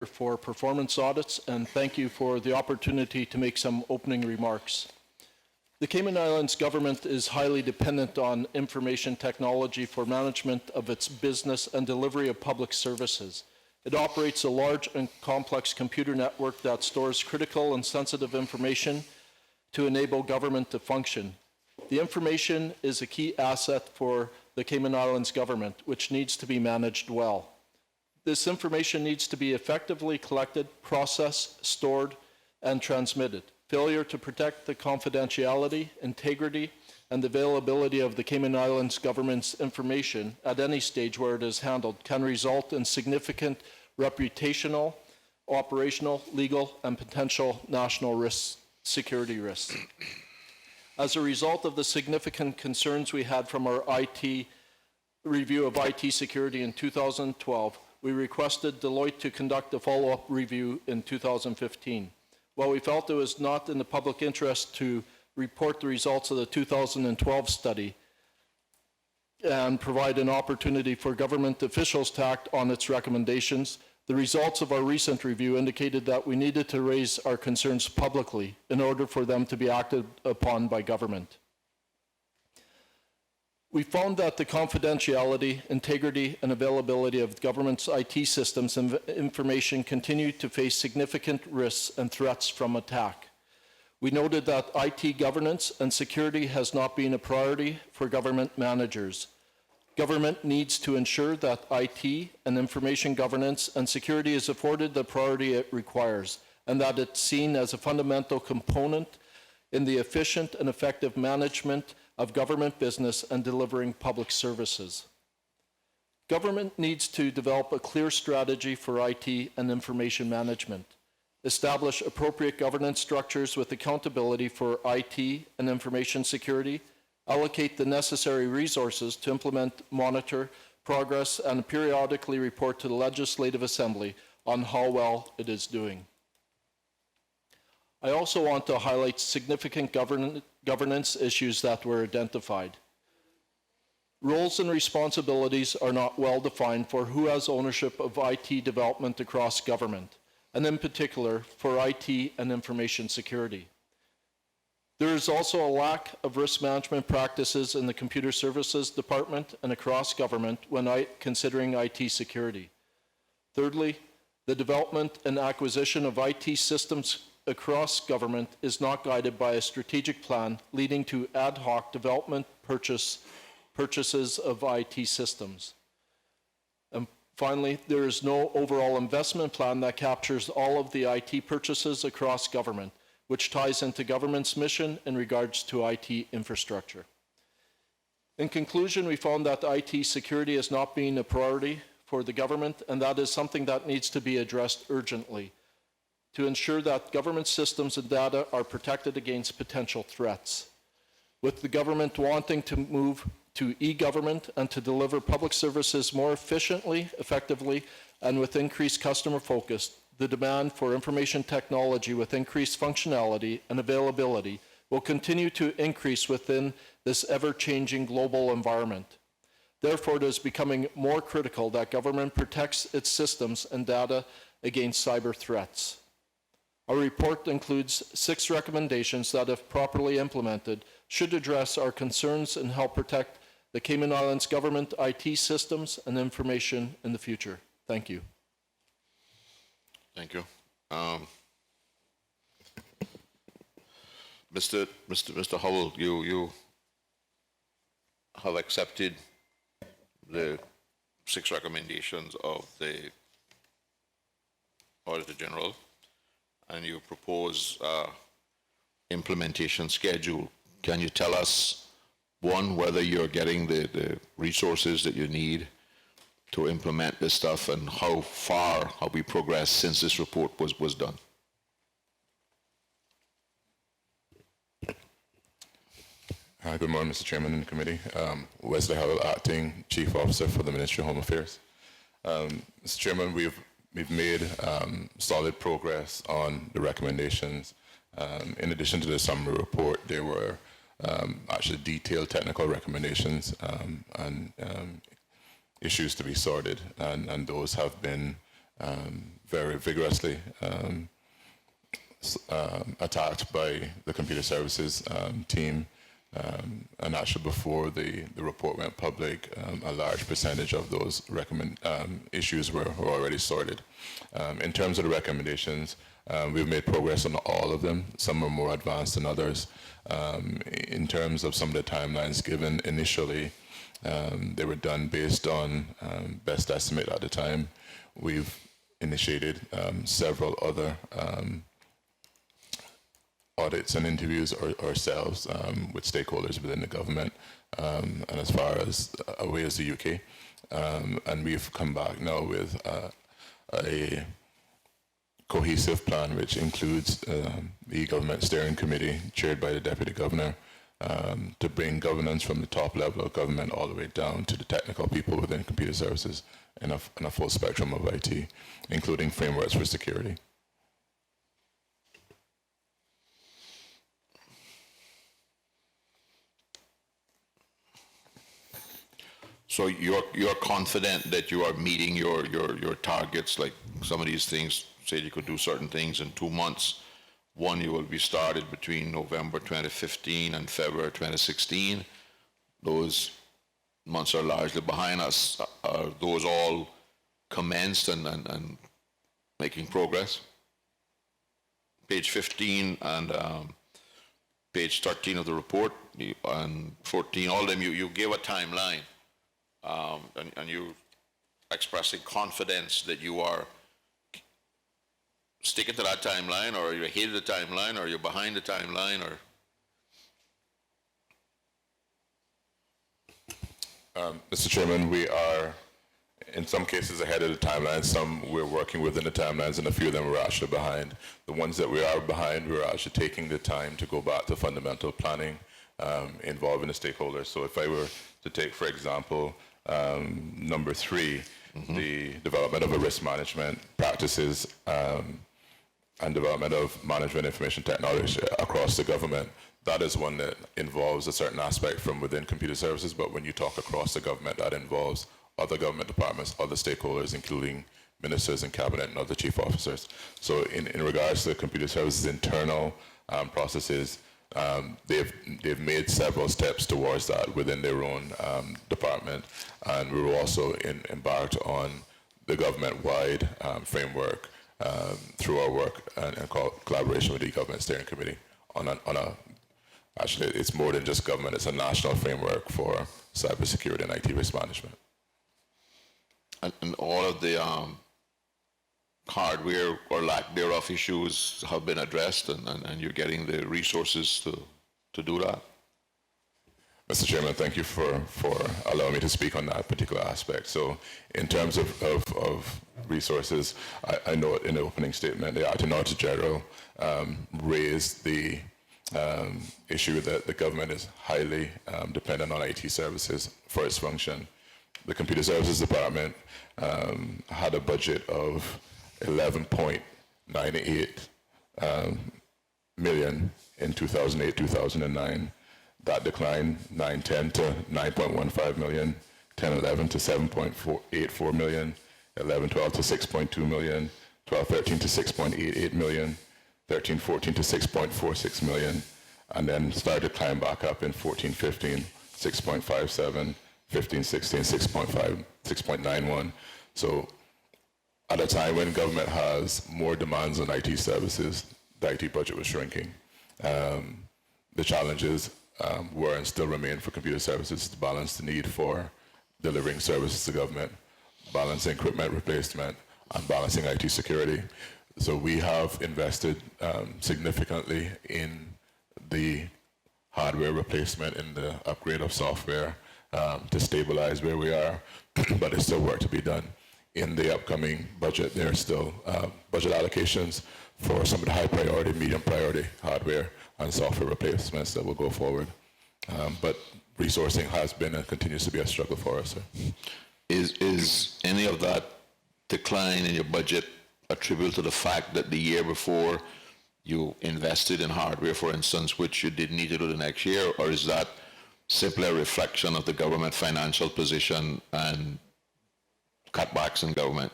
for performance audits, and thank you for the opportunity to make some opening remarks. The Cayman Islands government is highly dependent on information technology for management of its business and delivery of public services. It operates a large and complex computer network that stores critical and sensitive information to enable government to function. The information is a key asset for the Cayman Islands government, which needs to be managed well. This information needs to be effectively collected, processed, stored, and transmitted. Failure to protect the confidentiality, integrity, and availability of the Cayman Islands government's information at any stage where it is handled can result in significant reputational, operational, legal, and potential national risks, security risks. As a result of the significant concerns we had from our IT review of IT security in 2012, we requested Deloitte to conduct a follow-up review in 2015. While we felt it was not in the public interest to report the results of the 2012 study and provide an opportunity for government officials to act on its recommendations, the results of our recent review indicated that we needed to raise our concerns publicly in order for them to be acted upon by government. We found that the confidentiality, integrity, and availability of government's IT systems and information continue to face significant risks and threats from attack. We noted that IT governance and security has not been a priority for government managers. Government needs to ensure that IT and information governance and security is afforded the priority it requires, and that it's seen as a fundamental component in the efficient and effective management of government business and delivering public services. Government needs to develop a clear strategy for IT and information management, establish appropriate governance structures with accountability for IT and information security, allocate the necessary resources to implement, monitor progress, and periodically report to the Legislative Assembly on how well it is doing. I also want to highlight significant governance issues that were identified. Roles and responsibilities are not well defined for who has ownership of IT development across government, and in particular for IT and information security. There is also a lack of risk management practices in the Computer Services Department and across government when considering IT security. Thirdly, the development and acquisition of IT systems across government is not guided by a strategic plan, leading to ad hoc development purchases of IT systems. And finally, there is no overall investment plan that captures all of the IT purchases across government, which ties into government's mission in regards to IT infrastructure. In conclusion, we found that IT security is not being a priority for the government, and that is something that needs to be addressed urgently to ensure that government systems and data are protected against potential threats. With the government wanting to move to e-government and to deliver public services more efficiently, effectively, and with increased customer focus, the demand for information technology with increased functionality and availability will continue to increase within this ever-changing global environment. Therefore, it is becoming more critical that government protects its systems and data against cyber threats. Our report includes 6 recommendations that, if properly implemented, should address our concerns and help protect the Cayman Islands government IT systems and information in the future. Thank you. Thank you. Mr. Howell, you have accepted the 6 recommendations of the Auditor General, and you propose implementation schedule. Can you tell us, one, whether you're getting the resources that you need to implement this stuff, and how far have we progressed since this report was done? Good morning, Mr. Chairman and the committee. Wesley Howell, Acting Chief Officer for the Ministry of Home Affairs. Mr. Chairman, we've made solid progress on the recommendations. In addition to the summary report, there were actually detailed technical recommendations and issues to be sorted, and those have been very vigorously attacked by the computer services team. And actually before the report went public, a large percentage of those issues were already sorted. In terms of the recommendations, we've made progress on all of them. Some are more advanced than others. In terms of some of the timelines given initially, they were done based on best estimate at the time. We've initiated several other audits and interviews ourselves with stakeholders within the government, and as far as away as the UK. And we've come back now with a cohesive plan which includes the government steering committee chaired by the Deputy Governor to bring governance from the top level of government all the way down to the technical people within computer services in a full spectrum of IT, including frameworks for security. So you're confident that you are meeting your targets, like some of these things say you could do certain things in 2 months. One, you will be started between November 2015 and February 2016. Those months are largely behind us. Are those all commenced and making progress? Page 15 and page 13 of the report and 14, all of them, you gave a timeline. And you expressing confidence that you are sticking to that timeline, or you're ahead of the timeline, or you're behind the timeline, or? Mr. Chairman, we are in some cases ahead of the timeline. Some we're working within the timelines, and a few of them we're actually behind. The ones that we are behind, we're actually taking the time to go back to fundamental planning involving the stakeholders. So if I were to take, for example, number 3, the development of a risk management practices and development of management information technology across the government. That is one that involves a certain aspect from within computer services, but when you talk across the government, that involves other government departments, other stakeholders, including ministers and cabinet and other chief officers. So in regards to the computer services internal processes, they've made several steps towards that within their own department, and we were also embarked on the government-wide framework through our work and collaboration with the government steering committee actually it's more than just government, it's a national framework for cybersecurity and IT risk management. And all of the hardware or lack thereof issues have been addressed, and you're getting the resources to do that? Mr. Chairman, thank you for allowing me to speak on that particular aspect. So in terms of resources, I know in the opening statement, the Acting Auditor General raised the issue that the government is highly dependent on IT services for its function. The Computer Services Department had a budget of 11.98 million in 2008-2009. That declined 9-10 to 9.15 million, 10-11 to 7.84 million, 11-12 to 6.2 million, 12-13 to 6.88 million, 13-14 to 6.46 million, and then started to climb back up in 14-15, 6.57, 15-16, 6.91. So at a time when government has more demands on IT services, the IT budget was shrinking. The challenges were and still remain for computer services to balance the need for delivering services to government, balancing equipment replacement, and balancing IT security. So we have invested significantly in the hardware replacement, in the upgrade of software to stabilize where we are, but there's still work to be done. In the upcoming budget, there are still budget allocations for some of the high priority, medium priority hardware and software replacements that will go forward. But resourcing has been and continues to be a struggle for us, sir. Is any of that decline in your budget attributable to the fact that the year before you invested in hardware, for instance, which you didn't need to do the next year, or is that simply a reflection of the government financial position and cutbacks in government?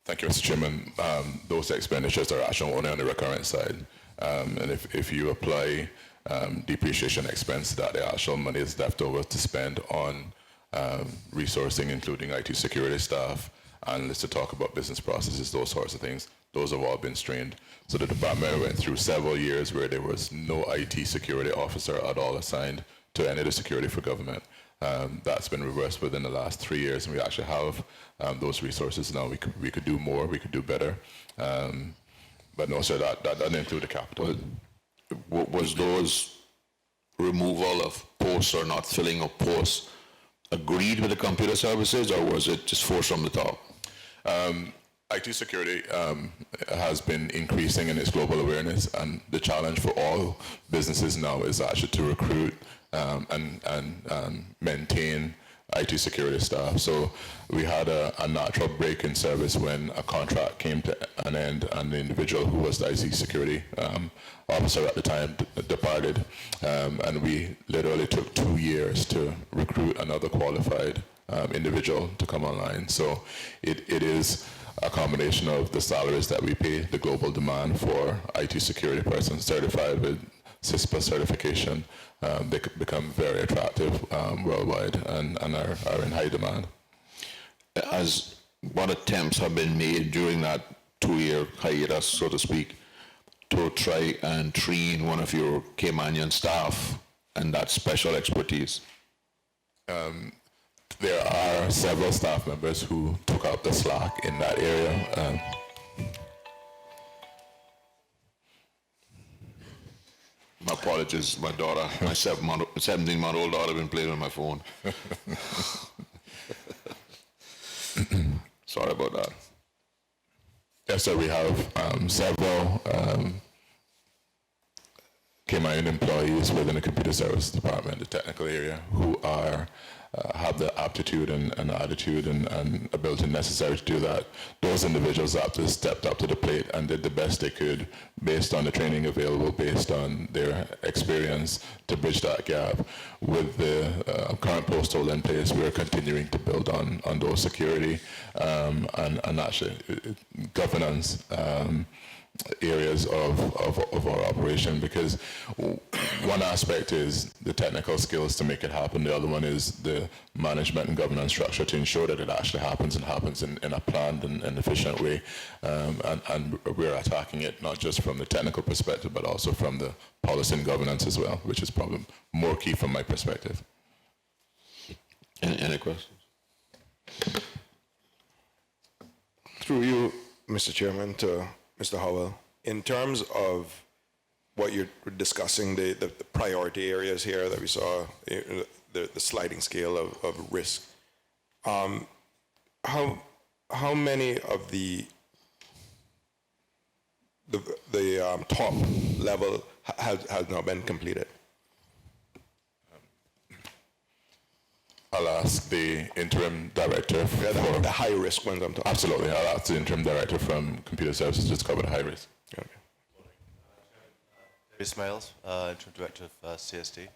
Thank you, Mr. Chairman. Those expenditures are actually only on the recurrent side. And if you apply depreciation expense, that the actual money is left over to spend on resourcing, including IT security staff, analysts to talk about business processes, those sorts of things, those have all been strained. So the department went through several years where there was no IT security officer at all assigned to any of the security for government. That's been reversed within the last 3 years, and we actually have those resources now. We could do more, we could do better. But no, sir, that doesn't include the capital. Was those removal of posts or not filling of posts agreed with the computer services, or was it just forced from the top? IT security has been increasing in its global awareness, and the challenge for all businesses now is actually to recruit and maintain IT security staff. So we had a natural break in service when a contract came to an end, and the individual who was the IT security officer at the time departed, and we literally took 2 years to recruit another qualified individual to come online. So it is a combination of the salaries that we pay, the global demand for IT security persons certified with CISPA certification. They could become very attractive worldwide and are in high demand. As what attempts have been made during that 2-year hiatus, so to speak, to try and train one of your Caymanian staff and that special expertise? There are several staff members who took up the slack in that area. My apologies, my daughter, my 17-month-old daughter, been playing on my phone. Sorry about that. Yes, sir, we have several Cayman employees within the computer service department, the technical area, who are have the aptitude and attitude and ability necessary to do that. Those individuals after stepped up to the plate and did the best they could based on the training available, based on their experience to bridge that gap. With the current post hold in place, we're continuing to build on those security and actually governance areas of our operation, because one aspect is the technical skills to make it happen. The other one is the management and governance structure to ensure that it actually happens and happens in a planned and efficient way. And we're attacking it not just from the technical perspective, but also from the policy and governance as well, which is probably more key from my perspective. Any questions? Through you, Mr. Chairman, to Mr. Howell, in terms of what you're discussing, the priority areas here that we saw, the sliding scale of risk, how many of the top level has now been completed? I'll ask the interim director for The high risk ones I'm talking. Absolutely, I'll ask the interim director from Computer Services just to cover the high risk. Okay. Ismails, interim director of CSD.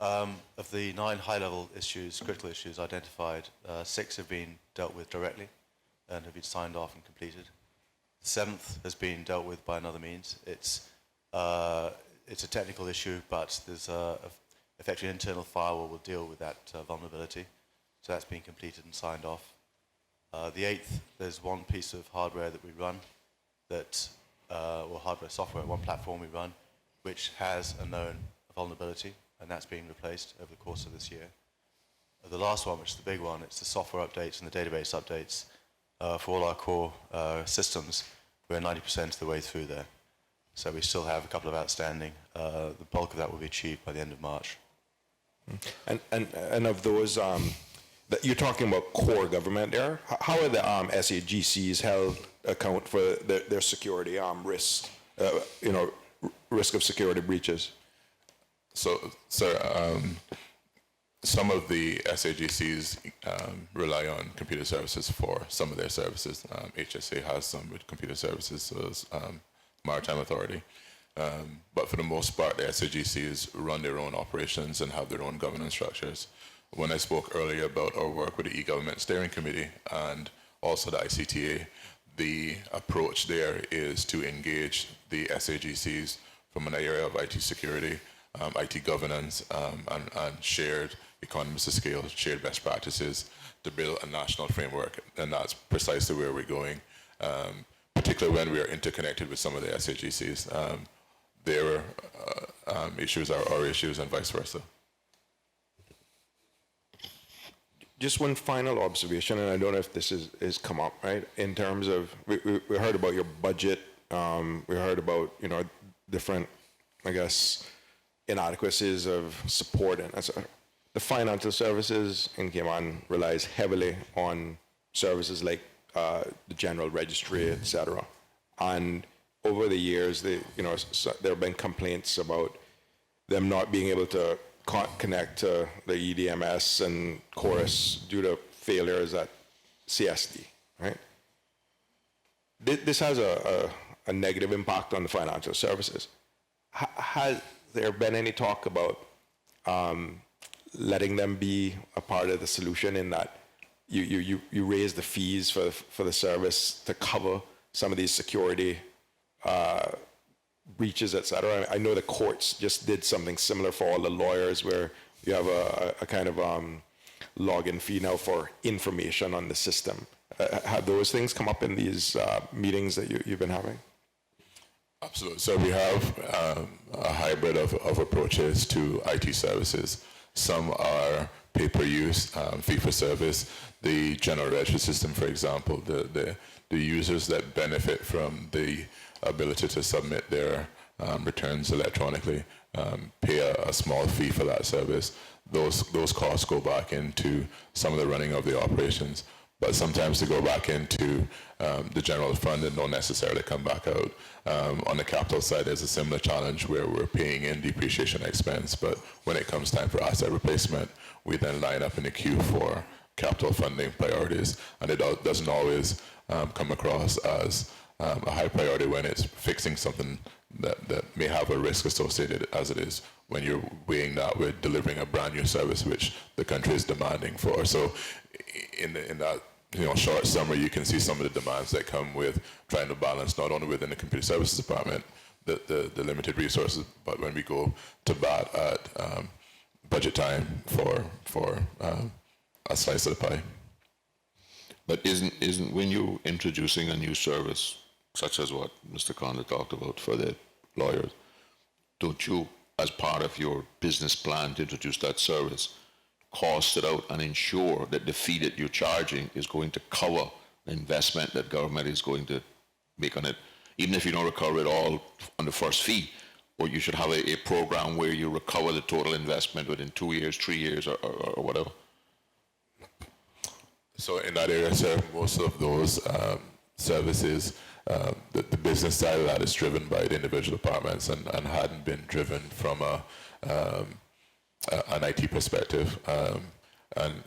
Of the 9 high-level issues, critical issues identified, 6 have been dealt with directly and have been signed off and completed. The 7th has been dealt with by another means. It's a technical issue, but there's effectively an internal firewall will deal with that vulnerability. So that's been completed and signed off. The 8th, there's one piece of hardware that we run that, or hardware software, one platform we run, which has a known vulnerability, and that's being replaced over the course of this year. The last one, which is the big one, it's the software updates and the database updates for all our core systems. We're 90% of the way through there. So we still have a couple of outstanding. The bulk of that will be achieved by the end of March. And of those, that you're talking about core government there, how are the SAGCs held account for their security risks, risk of security breaches? So, sir, some of the SAGCs rely on computer services for some of their services. HSA has some with computer services, so is Maritime Authority. But for the most part, the SAGCs run their own operations and have their own governance structures. When I spoke earlier about our work with the e-government steering committee and also the ICTA, the approach there is to engage the SAGCs from an area of IT security, IT governance, and shared economies of scale, shared best practices to build a national framework. And that's precisely where we're going, particularly when we are interconnected with some of the SAGCs. Their issues are our issues and vice versa. Just one final observation, and I don't know if this is come up, right? In terms of, we heard about your budget, we heard about, different, I guess, inadequacies of support and etc. The financial services in Cayman relies heavily on services like the general registry, etc. And over the years, there have been complaints about them not being able to connect to the EDMS and Chorus due to failures at CSD, right? This has a negative impact on the financial services. Has there been any talk about letting them be a part of the solution in that you raise the fees for the service to cover some of these security breaches, et cetera? I know the courts just did something similar for all the lawyers where you have a kind of login fee now for information on the system. Have those things come up in these meetings that you've been having? Absolutely. So we have a hybrid of approaches to IT services. Some are pay-per-use, fee-for-service. The general register system, for example, the users that benefit from the ability to submit their returns electronically pay a small fee for that service. Those costs go back into some of the running of the operations, but sometimes they go back into the general fund and don't necessarily come back out. On the capital side, there's a similar challenge where we're paying in depreciation expense, but when it comes time for asset replacement, we then line up in the queue for capital funding priorities, and it doesn't always come across as a high priority when it's fixing something that may have a risk associated as it is when you're weighing that with delivering a brand new service which the country is demanding for. So in that short summary, you can see some of the demands that come with trying to balance not only within the computer services department the limited resources, but when we go to bat at budget time for a slice of the pie. But isn't when you're introducing a new service, such as what Mr. Conley talked about for the lawyers, don't you, as part of your business plan to introduce that service, cost it out and ensure that the fee that you're charging is going to cover the investment that government is going to make on it, even if you don't recover it all on the first fee? Or you should have a program where you recover the total investment within 2 years, 3 years, or whatever. So in that area, sir, most of those services, the business side of that is driven by the individual departments and hadn't been driven from an IT perspective. And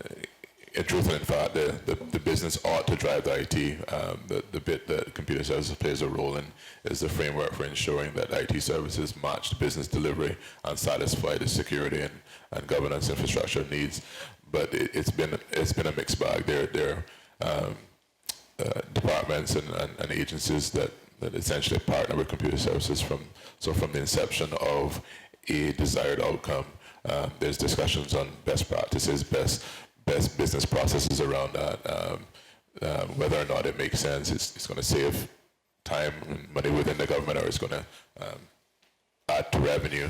in truth and in fact, the business ought to drive the IT. The bit that computer services plays a role in is the framework for ensuring that IT services match the business delivery and satisfy the security and governance infrastructure needs. But it's been a mixed bag. There are departments and agencies that essentially partner with computer services from the inception of a desired outcome. There's discussions on best practices, best business processes around that, whether or not it makes sense. It's going to save time and money within the government, or it's going to add to revenue,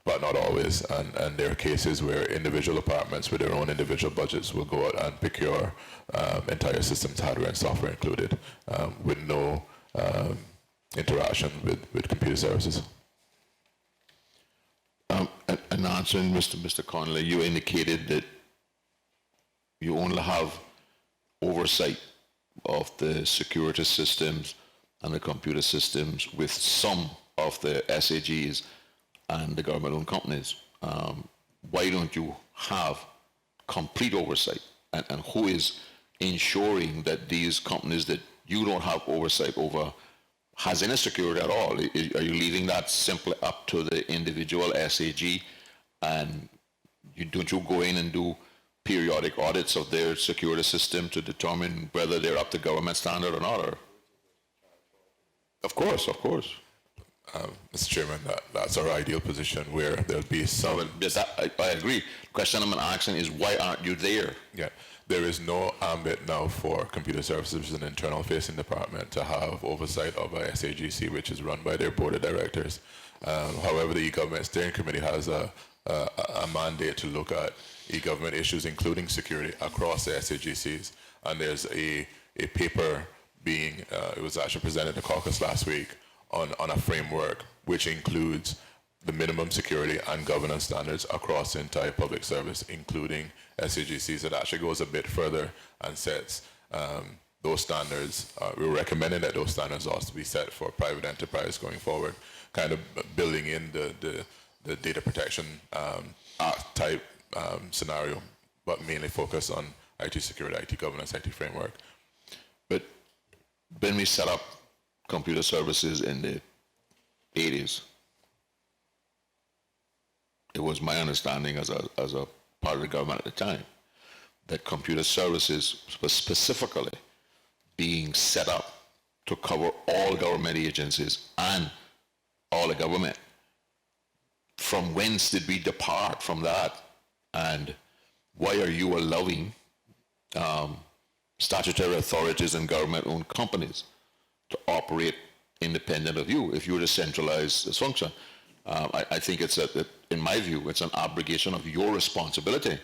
but not always. And there are cases where individual departments with their own individual budgets will go out and procure entire systems, hardware and software included, with no interaction with computer services. And answering Mr. Connolly, you indicated that you only have oversight of the security systems and the computer systems with some of the SAGs and the government-owned companies. Why don't you have complete oversight? And who is ensuring that these companies that you don't have oversight over has any security at all? Are you leaving that simply up to the individual SAG, and don't you go in and do periodic audits of their security system to determine whether they're up to government standard or not? Or? Of course, of course. Mr. Chairman, that's our ideal position where there'll be some. But yes, I agree. The question I'm asking is why aren't you there? Yeah, there is no ambit now for computer services, which is an internal facing department, to have oversight of a SAGC, which is run by their board of directors. However, the e-government steering committee has a mandate to look at e-government issues, including security, across the SAGCs. And there's a paper being, it was actually presented to caucus last week on a framework which includes the minimum security and governance standards across the entire public service, including SAGCs. It actually goes a bit further and sets those standards. We're recommending that those standards also be set for private enterprise going forward, kind of building in the data protection Act type scenario, but mainly focus on IT security, IT governance, IT framework. But when we set up computer services in the 80s, it was my understanding as a part of the government at the time that computer services was specifically being set up to cover all government agencies and all the government. From whence did we depart from that? And why are you allowing statutory authorities and government-owned companies to operate independent of you if you were to centralize this function? I think it's, in my view, it's an abrogation of your responsibility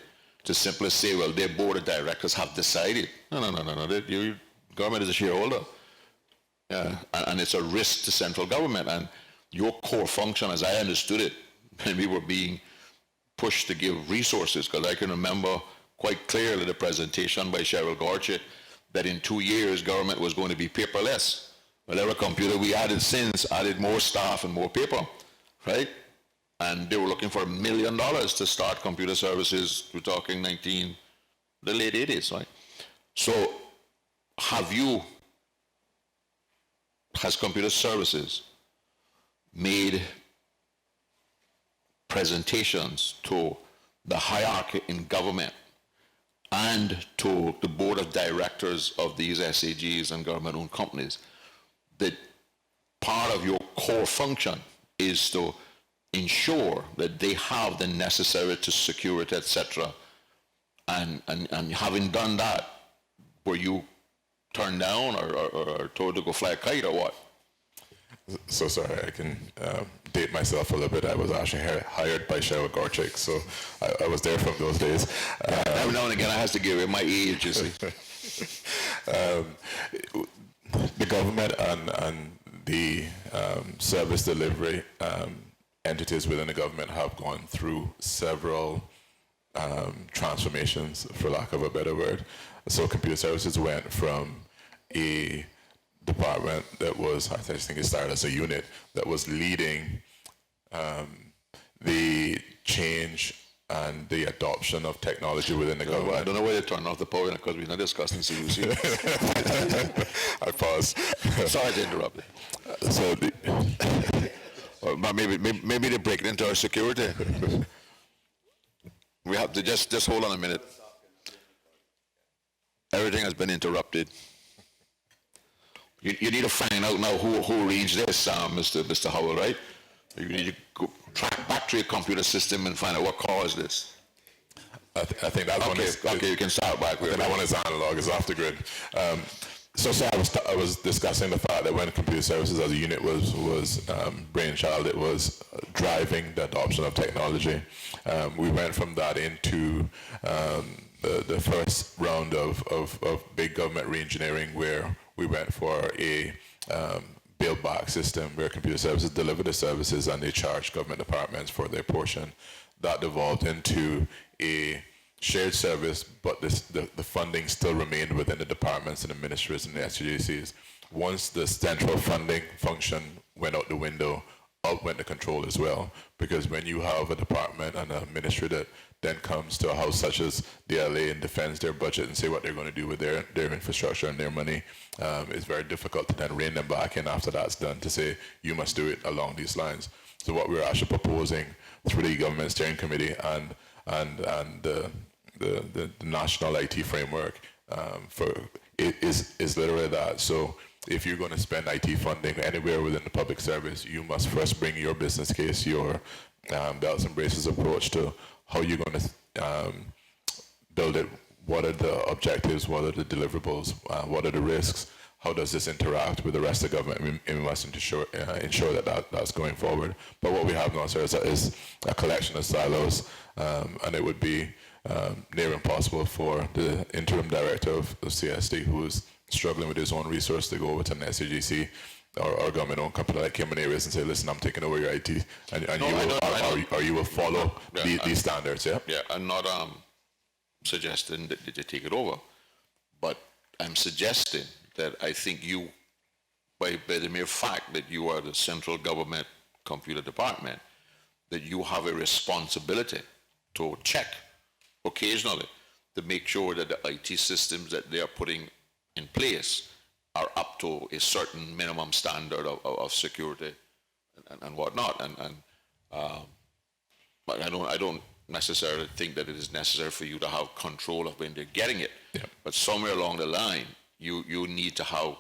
to simply say, well, their board of directors have decided. No. Your government is a shareholder. And it's a risk to central government. And your core function, as I understood it, when we were being pushed to give resources, because I can remember quite clearly the presentation by Cheryl Gorchik that in 2 years government was going to be paperless. Whatever computer we added since added more staff and more paper, right? And they were looking for $1 million to start computer services. We're talking the late 80s, right? So has computer services made presentations to the hierarchy in government and to the board of directors of these SAGs and government-owned companies that part of your core function is to ensure that they have the necessary to security, etc. And having done that, were you turned down or told to go fly a kite or what? So sorry, I can date myself a little bit. I was actually hired by Cheryl Gorchik, so I was there from those days. Every now and again I have to give it my age, you see. The government and the service delivery entities within the government have gone through several transformations, for lack of a better word. So computer services went from a department that was, I think it started as a unit, that was leading the change and the adoption of technology within the government. I don't know why they turned off the power because we're not discussing CUC. I paused. Sorry to interrupt you. So But maybe they break into our security. We have to just hold on a minute. Everything has been interrupted. You need to find out now who arranged this, Mr. Howell, right? You need to go track back to your computer system and find out what caused this. I think that one is... Okay, you can start back with that one is analog, it's off the grid. So I was discussing the fact that when computer services as a unit was brainchild, it was driving the adoption of technology. We went from that into the first round of big government reengineering, where we went for a build back system where computer services deliver the services and they charge government departments for their portion. That devolved into a shared service, but the funding still remained within the departments and the ministries and the SGCs. Once the central funding function went out the window, out went the control as well. Because when you have a department and a ministry that then comes to a house such as the LA and defends their budget and say what they're going to do with their infrastructure and their money, it's very difficult to then rein them back in after that's done to say, you must do it along these lines. So what we're actually proposing through the government steering committee and the national IT framework is literally that. So if you're going to spend IT funding anywhere within the public service, you must first bring your business case, your belts and braces approach to how you're going to build it. What are the objectives? What are the deliverables? What are the risks? How does this interact with the rest of the government? We must ensure that that's going forward. But what we have now, sir, is a collection of silos, and it would be near impossible for the interim director of CSD, who is struggling with his own resource, to go over to an SAGC or government-owned company like Cayman Airways and say, listen, I'm taking over your IT, and you will follow these standards, yeah? Yeah, I'm not suggesting that you take it over, but I'm suggesting that I think you, by the mere fact that you are the central government computer department, that you have a responsibility to check occasionally to make sure that the IT systems that they are putting in place are up to a certain minimum standard of security and whatnot. But I don't necessarily think that it is necessary for you to have control of when they're getting it. Yeah. But somewhere along the line, you need to have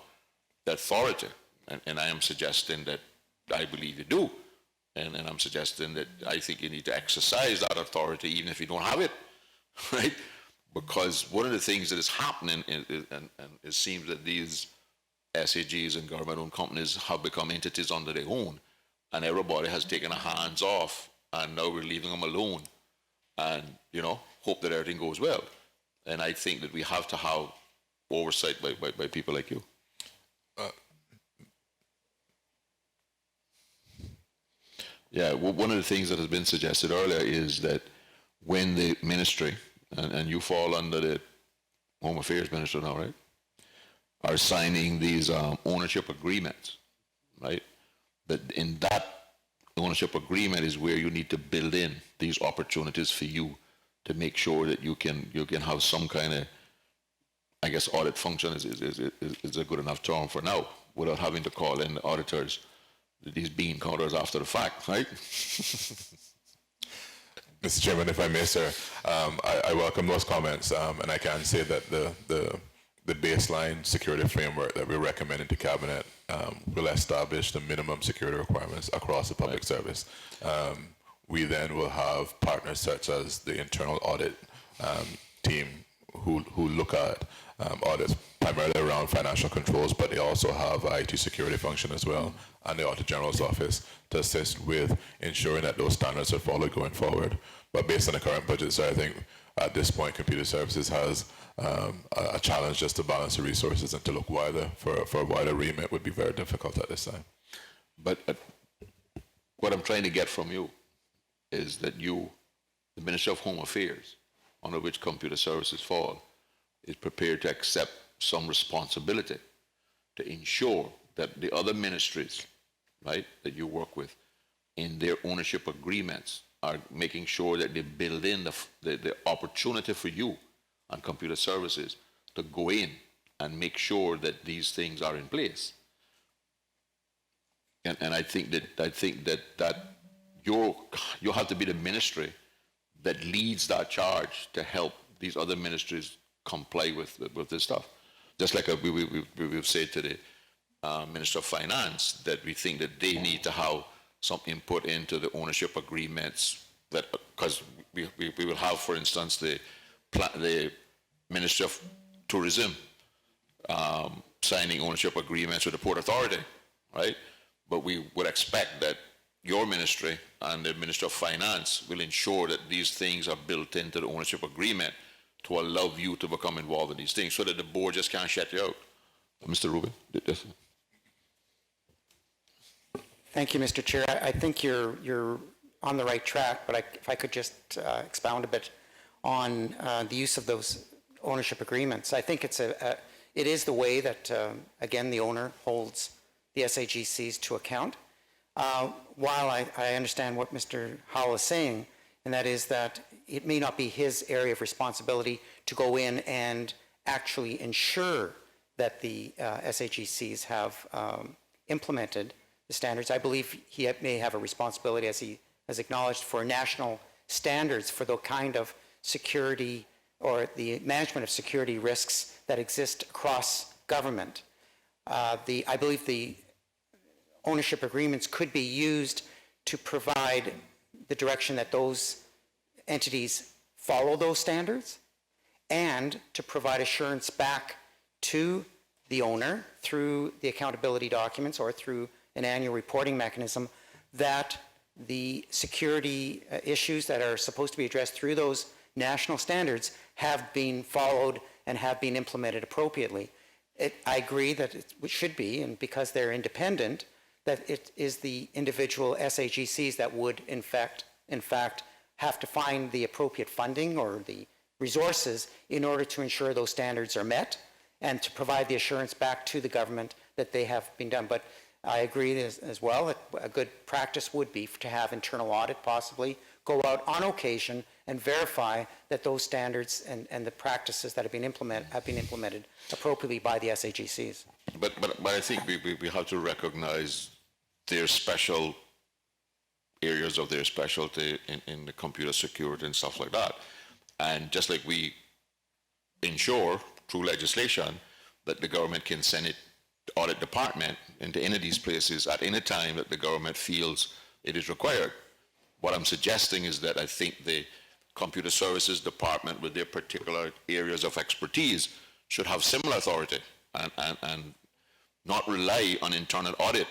the authority. And I am suggesting that I believe you do. And I'm suggesting that I think you need to exercise that authority even if you don't have it, right? Because one of the things that is happening, and it seems that these SAGs and government-owned companies have become entities under their own, and everybody has taken a hands off, and now we're leaving them alone, and, hope that everything goes well. And I think that we have to have oversight by people like you. Yeah, well, one of the things that has been suggested earlier is that when the ministry, and you fall under the Home Affairs Minister now, right, are signing these ownership agreements, right, that in that ownership agreement is where you need to build in these opportunities for you to make sure that you can have some kind of, I guess, audit function is a good enough term for now, without having to call in the auditors, these bean counters after the fact, right? Mr. Chairman, if I may, sir, I welcome those comments, and I can say that the baseline security framework that we're recommending to Cabinet will establish the minimum security requirements across the public service. We then will have partners such as the internal audit team who look at audits primarily around financial controls, but they also have IT security function as well, and the Auditor General's Office to assist with ensuring that those standards are followed going forward. But based on the current budget, so I think at this point, Computer Services has a challenge just to balance the resources, and to look wider for a wider remit would be very difficult at this time. But what I'm trying to get from you is that you, the Minister of Home Affairs, under which Computer Services fall, is prepared to accept some responsibility to ensure that the other ministries, right, that you work with, in their ownership agreements, are making sure that they build in the opportunity for you and Computer Services to go in and make sure that these things are in place. And I think that you have to be the ministry that leads that charge to help these other ministries comply with this stuff. Just like we've said to the Minister of Finance that we think that they need to have some input into the ownership agreements, that because we will have, for instance, the Ministry of Tourism signing ownership agreements with the Port Authority, right? But we would expect that your ministry and the Minister of Finance will ensure that these things are built into the ownership agreement to allow you to become involved in these things, so that the board just can't shut you out. Mr. Rubin? Yes. Thank you, Mr. Chair. I think you're on the right track, but if I could just expound a bit on the use of those ownership agreements. I think it is the way that, again, the owner holds the SAGCs to account. While I understand what Mr. Howell is saying, and that is that it may not be his area of responsibility to go in and actually ensure that the SAGCs have implemented the standards. I believe he may have a responsibility, as he has acknowledged, for national standards for the kind of security or the management of security risks that exist across government. I believe the ownership agreements could be used to provide the direction that those entities follow those standards and to provide assurance back to the owner through the accountability documents or through an annual reporting mechanism that the security issues that are supposed to be addressed through those national standards have been followed and have been implemented appropriately. I agree that it should be, and because they're independent, that it is the individual SAGCs that would in fact have to find the appropriate funding or the resources in order to ensure those standards are met and to provide the assurance back to the government that they have been done. But I agree as well that a good practice would be to have internal audit possibly go out on occasion and verify that those standards and the practices that have been implemented appropriately by the SAGCs. But I think we have to recognize their special areas of their specialty in the computer security and stuff like that. And just like we ensure through legislation that the government can send it to audit department into any of these places at any time that the government feels it is required. What I'm suggesting is that I think the computer services department with their particular areas of expertise should have similar authority and not rely on internal audit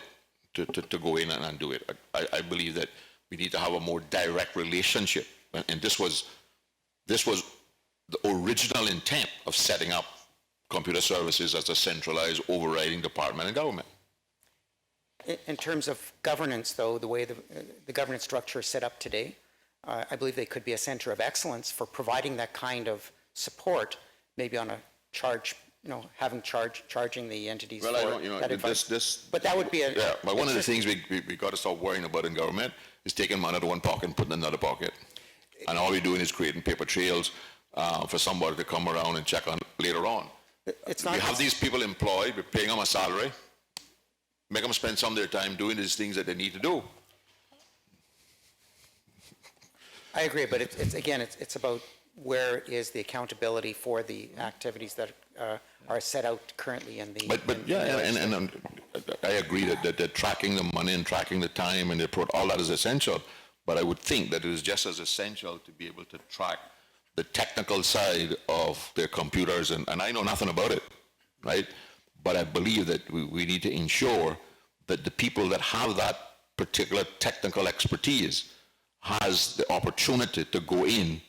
to go in and do it. I believe that we need to have a more direct relationship. And this was the original intent of setting up computer services as a centralized overriding department in government. In terms of governance, though, the way the governance structure is set up today, I believe they could be a center of excellence for providing that kind of support, maybe on a charge, charging the entities Well, for I don't, that advice. this. But that would be a... Yeah, but one of the things we got to stop worrying about in government is taking money out of one pocket and putting it in another pocket. And all we're doing is creating paper trails for somebody to come around and check on later on. It's not We have these people employed, we're paying them a salary, make them spend some of their time doing these things that they need to do. I agree, but it's about where is the accountability for the activities that are set out currently in the... And I agree that tracking the money and tracking the time and all that is essential, but I would think that it is just as essential to be able to track the technical side of their computers, and I know nothing about it, right? But I believe that we need to ensure that the people that have that particular technical expertise has the opportunity to go in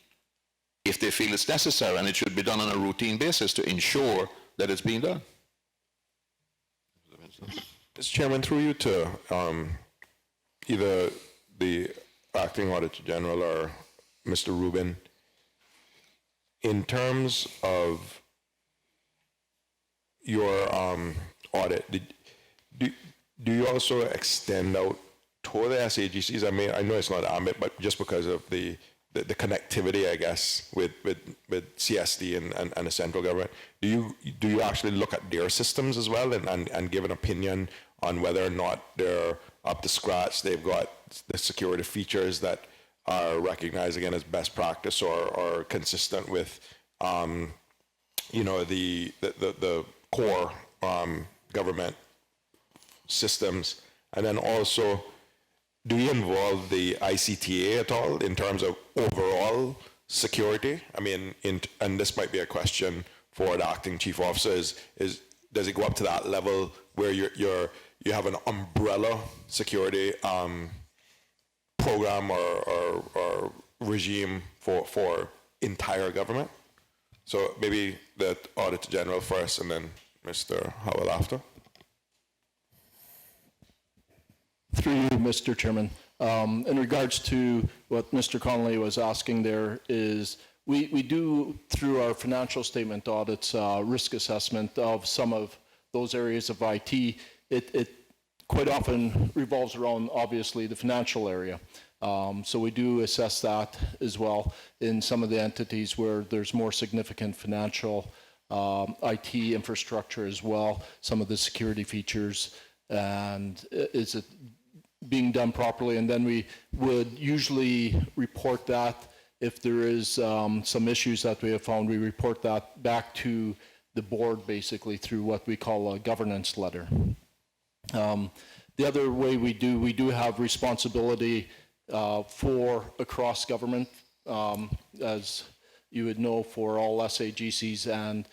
if they feel it's necessary, and it should be done on a routine basis to ensure that it's being done. Mr. Chairman, through you to either the Acting Auditor General or Mr. Rubin, in terms of your audit, do you also extend out to the SAGCs? I mean, I know it's not ambit, but just because of the connectivity, I guess, with CSD and the central government, do you actually look at their systems as well and give an opinion on whether or not they're up to scratch, they've got the security features that are recognized again as best practice or consistent with the core government systems? And then also, do you involve the ICTA at all in terms of overall security? I mean, and this might be a question for the acting chief officer, is does it go up to that level where you have an umbrella security program or regime for entire government? So maybe the Auditor General first and then Mr. Howell after. Through you, Mr. Chairman. In regards to what Mr. Connolly was asking there is, we do, through our financial statement audits, risk assessment of some of those areas of IT. It quite often revolves around, obviously, the financial area. So we do assess that as well in some of the entities where there's more significant financial IT infrastructure as well, some of the security features, and is it being done properly? And then we would usually report that if there is some issues that we have found, we report that back to the board basically through what we call a governance letter. The other way we do have responsibility for across government, as you would know, for all SAGCs and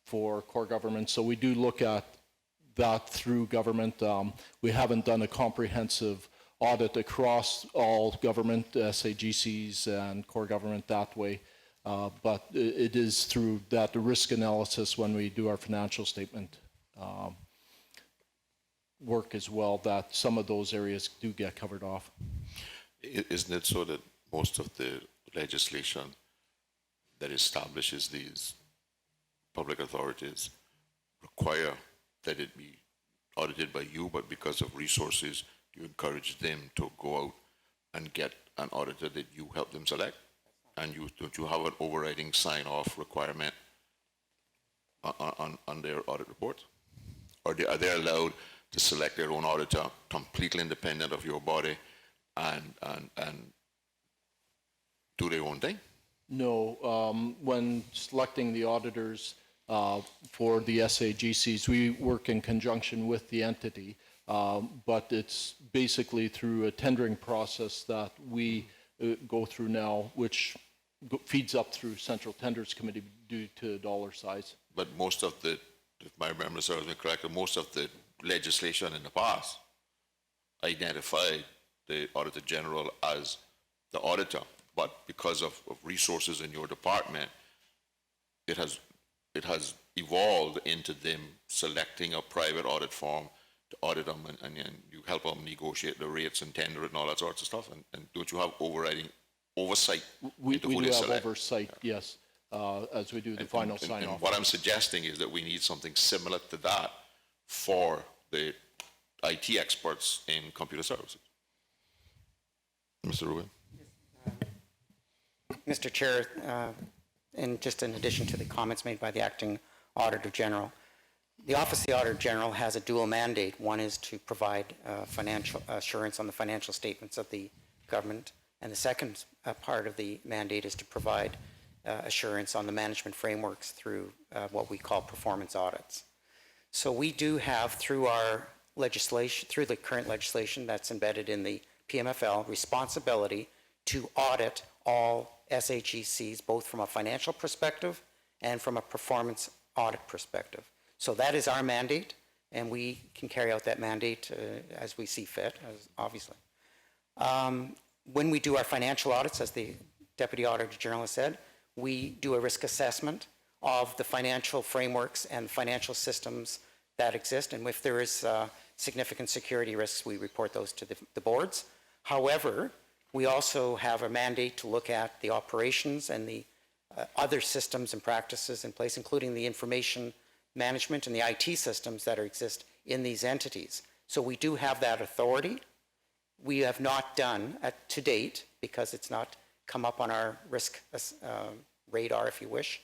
for core government. So we do look at that through government. We haven't done a comprehensive audit across all government, SAGCs and core government that way. But it is through that risk analysis when we do our financial statement work as well that some of those areas do get covered off. Isn't it so that most of the legislation that establishes these public authorities require that it be audited by you, but because of resources, you encourage them to go out and get an auditor that you help them select? And don't you have an overriding sign-off requirement on their audit report? Or are they allowed to select their own auditor, completely independent of your body, and do their own thing? No, when selecting the auditors for the SAGCs, we work in conjunction with the entity, but it's basically through a tendering process that we go through now, which feeds up through Central Tenders Committee due to dollar size. But most of the, if my memory serves me correct, most of the legislation in the past identified the Auditor General as the auditor, but because of resources in your department, it has evolved into them selecting a private audit firm to audit them, and you help them negotiate the rates and tender it and all that sorts of stuff. And don't you have overriding oversight? We into who do they have select? oversight, yes, as we do the final And sign-off. what I'm suggesting is that we need something similar to that for the IT experts in computer services. Mr. Rubin? Mr. Chair, and just in addition to the comments made by the Acting Auditor General, the Office of the Auditor General has a dual mandate. One is to provide financial assurance on the financial statements of the government, and the second part of the mandate is to provide assurance on the management frameworks through what we call performance audits. So we do have, through our legislation, through the current legislation that's embedded in the PMFL, responsibility to audit all SAGCs, both from a financial perspective and from a performance audit perspective. So that is our mandate, and we can carry out that mandate as we see fit, obviously. When we do our financial audits, as the Deputy Auditor General has said, we do a risk assessment of the financial frameworks and financial systems that exist, and if there is significant security risks, we report those to the boards. However, we also have a mandate to look at the operations and the other systems and practices in place, including the information management and the IT systems that exist in these entities. So we do have that authority. We have not done, to date, because it's not come up on our risk radar, if you wish,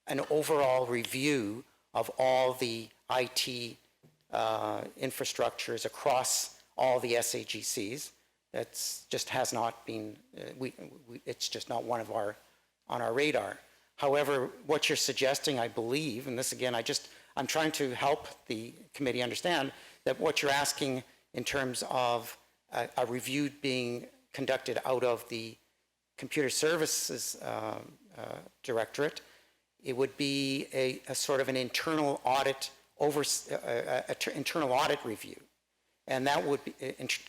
an overall review of all the IT infrastructures across all the SAGCs. That's just has not been, it's just not one of on our radar. However, what you're suggesting, I believe, and this again, I'm trying to help the committee understand that what you're asking in terms of a review being conducted out of the Computer Services Directorate, it would be a sort of an internal audit internal audit review. And that would be,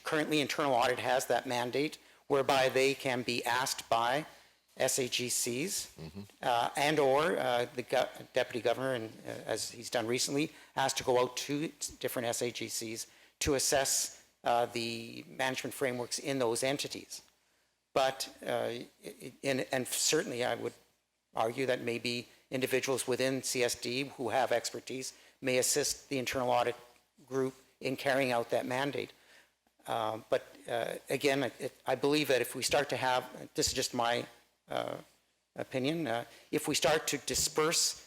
currently internal audit has that mandate whereby they can be asked by SAGCs and or the Deputy Governor, and as he's done recently, has to go out to different SAGCs to assess the management frameworks in those entities. But, and certainly I would argue that maybe individuals within CSD who have expertise may assist the internal audit group in carrying out that mandate. But again, I believe that if we start to have, this is just my opinion, if we start to disperse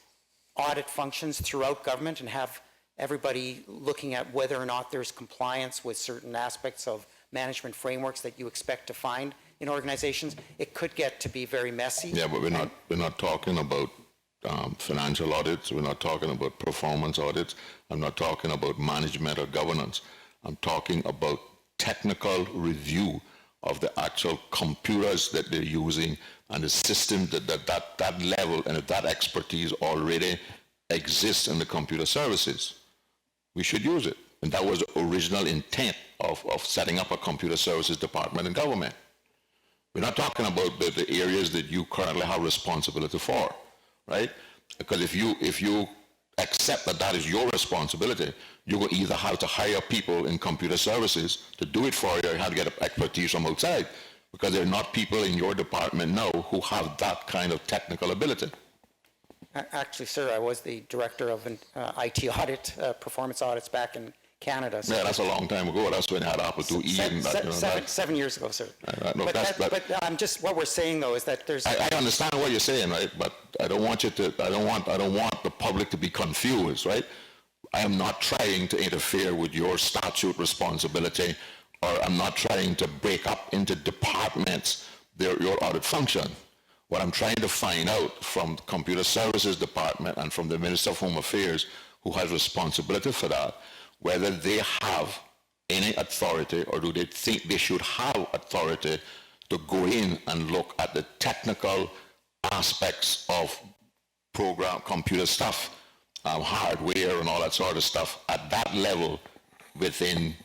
audit functions throughout government and have everybody looking at whether or not there's compliance with certain aspects of management frameworks that you expect to find in organizations, it could get to be very messy. Yeah, but we're not talking about financial audits. We're not talking about performance audits. I'm not talking about management or governance. I'm talking about technical review of the actual computers that they're using and the system that level and that expertise already exists in the computer services. We should use it. And that was the original intent of setting up a computer services department in government. We're not talking about the areas that you currently have responsibility for, right? Because if you accept that that is your responsibility, you will either have to hire people in computer services to do it for you, or have to get expertise from outside, because there are not people in your department now who have that kind of technical ability. Actually, sir, I was the director of an IT audit, performance audits back in Canada. So Yeah, that's a long time ago. That's when I had Apple IIe and that, you know, that. 7 years ago, sir. No, But just what we're saying though is that there's. I understand what you're saying, right? But I don't want the public to be confused, right? I am not trying to interfere with your statute responsibility, or I'm not trying to break up into departments your audit function. What I'm trying to find out from the Computer Services Department and from the Minister of Home Affairs, who has responsibility for that, whether they have any authority, or do they think they should have authority to go in and look at the technical aspects of program computer stuff, hardware and all that sort of stuff at that level within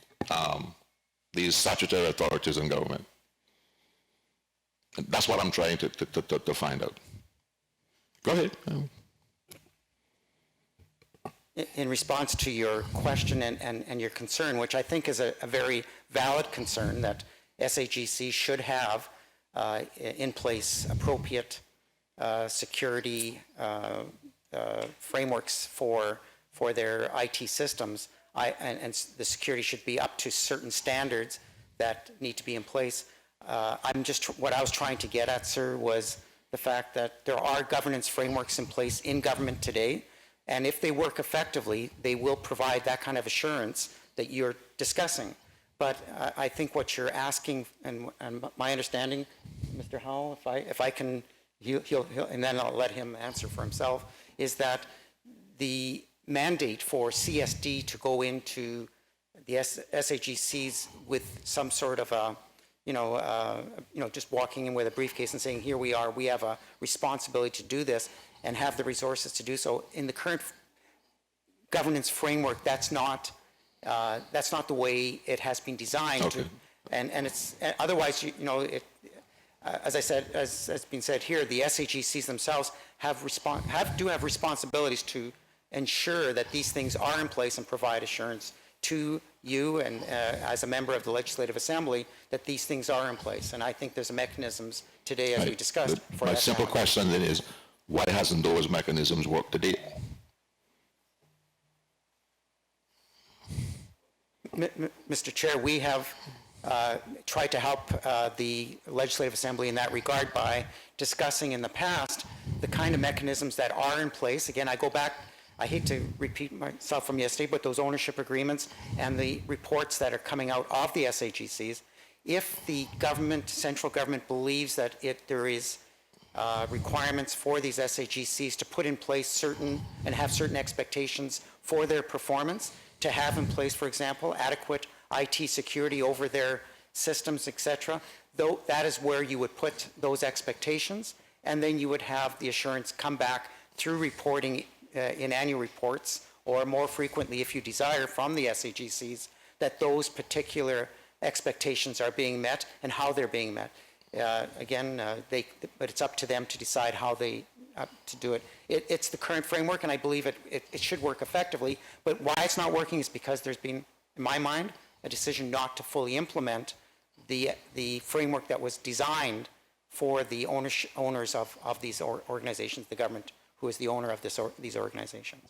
these statutory authorities in government. That's what I'm trying to find out. Go ahead. In response to your question and your concern, which I think is a very valid concern, that SAGC should have in place appropriate security frameworks for their IT systems, and the security should be up to certain standards that need to be in place. What I was trying to get at, sir, was the fact that there are governance frameworks in place in government today, and if they work effectively, they will provide that kind of assurance that you're discussing. But I think what you're asking, and my understanding, Mr. Howell, if I can, he'll, and then I'll let him answer for himself, is that the mandate for CSD to go into the SAGCs with some sort of a, just walking in with a briefcase and saying, here we are, we have a responsibility to do this and have the resources to do so. In the current governance framework, that's not the way it has been designed. Okay. And it's, otherwise, as I said, as has been said here, the SAGCs themselves do have responsibilities to ensure that these things are in place and provide assurance to you and as a member of the Legislative Assembly that these things are in place. And I think there's mechanisms today, as we discussed. My simple question then is, why hasn't those mechanisms worked to date? Mr. Chair, we have tried to help the Legislative Assembly in that regard by discussing in the past the kind of mechanisms that are in place. Again, I go back, I hate to repeat myself from yesterday, but those ownership agreements and the reports that are coming out of the SAGCs, if the government, central government, believes that there is requirements for these SAGCs to put in place certain and have certain expectations for their performance, to have in place, for example, adequate IT security over their systems, etc., though that is where you would put those expectations, and then you would have the assurance come back through reporting in annual reports, or more frequently, if you desire, from the SAGCs, that those particular expectations are being met and how they're being met. But it's up to them to decide how they to do it. It's the current framework, and I believe it should work effectively. But why it's not working is because there's been, in my mind, a decision not to fully implement the framework that was designed for the owners of these organizations, the government, who is the owner of these organizations.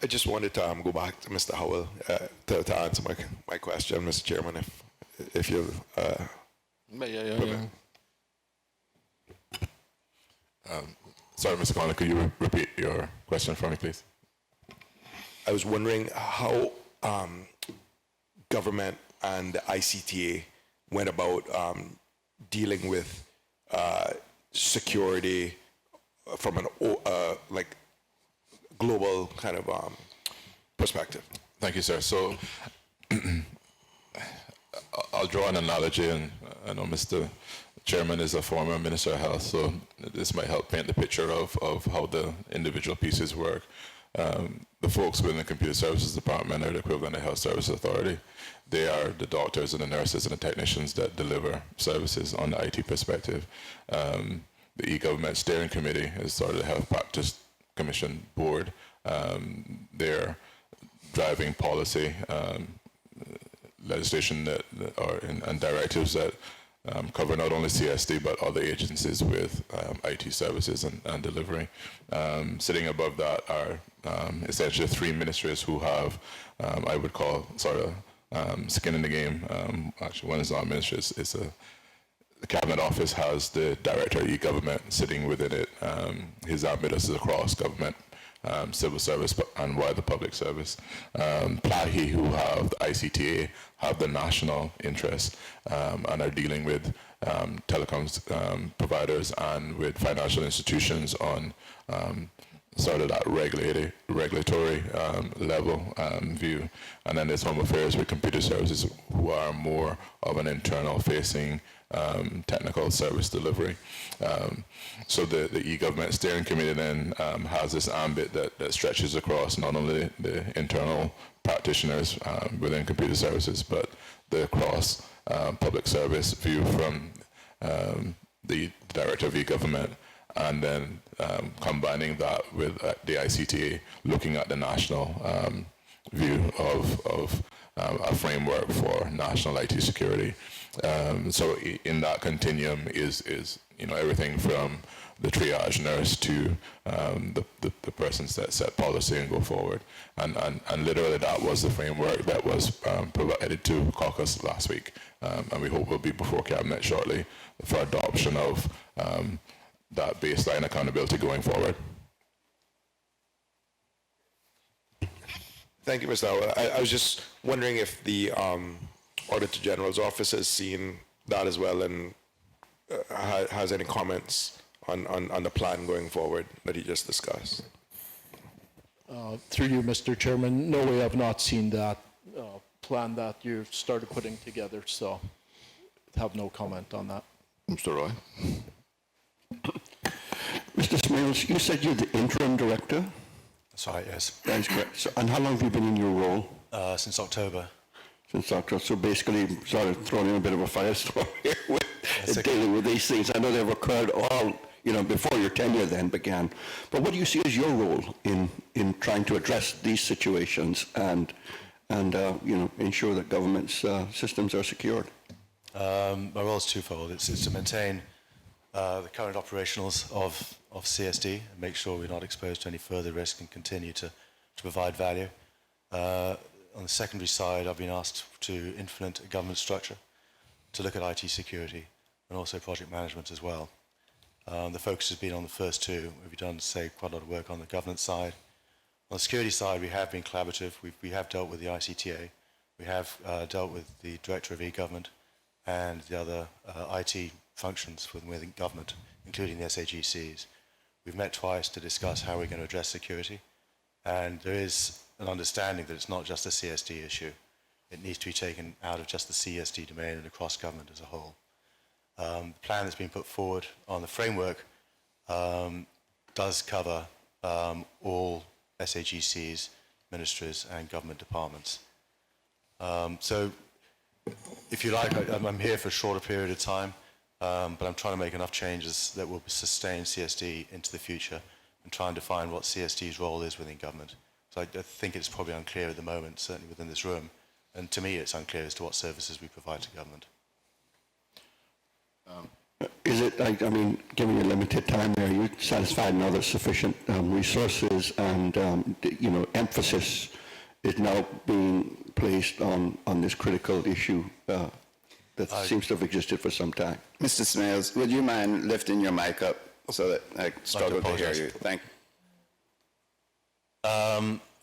I just wanted to go back to Mr. Howell to answer my question, Mr. Chairman, if you. Sorry, Mr. Conlon, could you repeat your question for me, please? I was wondering how government and the ICTA went about dealing with security from an like global kind of perspective? Thank you, sir. So I'll draw an analogy, and I know Mr. Chairman is a former Minister of Health, so this might help paint the picture of how the individual pieces work. The folks within the Computer Services Department are the equivalent of Health Services Authority. They are the doctors and the nurses and the technicians that deliver services on the IT perspective. The e-government steering committee is sort of the Health Practice Commission board. They're driving policy, legislation and directives that cover not only CSD but other agencies with IT services and delivery. Sitting above that are essentially three ministries who have, I would call, sort of skin in the game. Actually, one is not a ministry, the Cabinet Office has the Director of E-Government sitting within it. His ambit is across government, civil service, and wider public service. PLAHI, who have the ICTA, have the national interest and are dealing with telecoms providers and with financial institutions on sort of that regulatory level view. And then there's Home Affairs with Computer Services, who are more of an internal facing technical service delivery. So the e-government steering committee then has this ambit that stretches across not only the internal practitioners within computer services, but the cross public service view from the director of e-government, and then combining that with the ICTA, looking at the national view of a framework for national IT security. So in that continuum is everything from the triage nurse to the persons that set policy and go forward. And literally that was the framework that was provided to caucus last week. And we hope will be before Cabinet shortly for adoption of that baseline accountability going forward. Thank you, Mr. Howell. I was just wondering if the Auditor General's office has seen that as well and has any comments on the plan going forward that he just discussed. Through you, Mr. Chairman, no, we have not seen that plan that you've started putting together, so have no comment on that. Mr. Roy? Mr. Smales, you said you're the interim director? That's right, yes. That's correct. So, and how long have you been in your role? Since October. Since October. So basically, sort of throwing in a bit of a firestorm here with dealing with these things. I know they've occurred all, before your tenure then began. But what do you see as your role in trying to address these situations and ensure that government's systems are secured? My role is twofold. It's to maintain the current operationals of CSD and make sure we're not exposed to any further risk and continue to provide value. On the secondary side, I've been asked to implement a government structure to look at IT security and also project management as well. The focus has been on the first two. We've done, quite a lot of work on the governance side. On the security side, we have been collaborative. We have dealt with the ICTA. We have dealt with the Director of E-Government and the other IT functions within government, including the SAGCs. We've met twice to discuss how we're going to address security. And there is an understanding that it's not just a CSD issue. It needs to be taken out of just the CSD domain and across government as a whole. The plan that's been put forward on the framework does cover all SAGCs, ministries, and government departments. So, if you like, I'm here for a shorter period of time, but I'm trying to make enough changes that will sustain CSD into the future and try and define what CSD's role is within government. So I think it's probably unclear at the moment, certainly within this room, and to me it's unclear as to what services we provide to government. Is it, given your limited time there, are you satisfied now there's sufficient resources and, emphasis is now being placed on this critical issue that seems to have existed for some time? Mr. Smales, would you mind lifting your mic up so that I struggle to hear you? Thank you.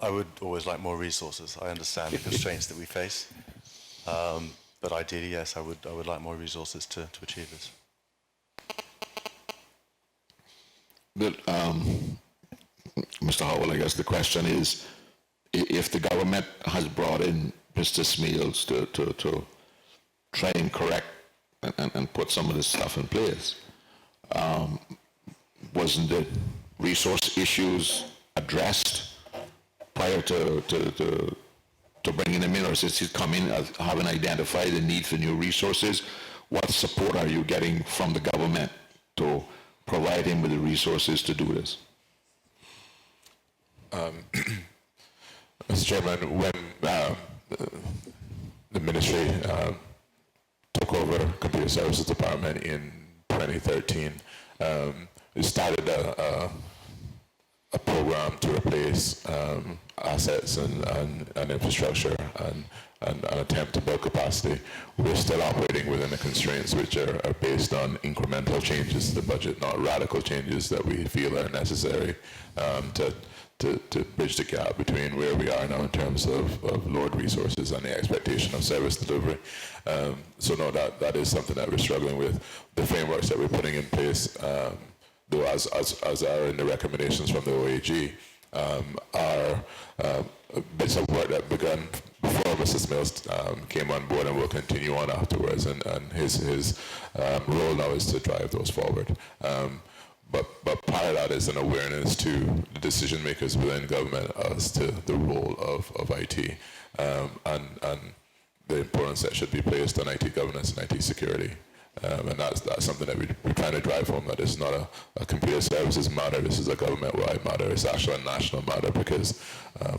I would always like more resources. I understand the constraints that we face, but ideally, yes, I would like more resources to achieve this. But, Mr. Howell, I guess the question is, if the government has brought in Mr. Smeals to try and correct and put some of this stuff in place, wasn't the resource issues addressed prior to bringing them in, or since he's come in as having identified the need for new resources, what support are you getting from the government to provide him with the resources to do this? Mr. Chairman, when the ministry took over Computer Services Department in 2013, we started a program to replace assets and infrastructure and attempt to build capacity. We're still operating within the constraints which are based on incremental changes to the budget, not radical changes that we feel are necessary to bridge the gap between where we are now in terms of lowered resources and the expectation of service delivery. So no, that is something that we're struggling with. The frameworks that we're putting in place, though as are in the recommendations from the OAG, are bits of work that began before Mr. Smeals came on board and will continue on afterwards, and his role now is to drive those forward. But part of that is an awareness to the decision makers within government as to the role of IT and the importance that should be placed on IT governance and IT security. And that's something that we're trying to drive home, that it's not a computer services matter, this is a government-wide matter, it's actually a national matter, because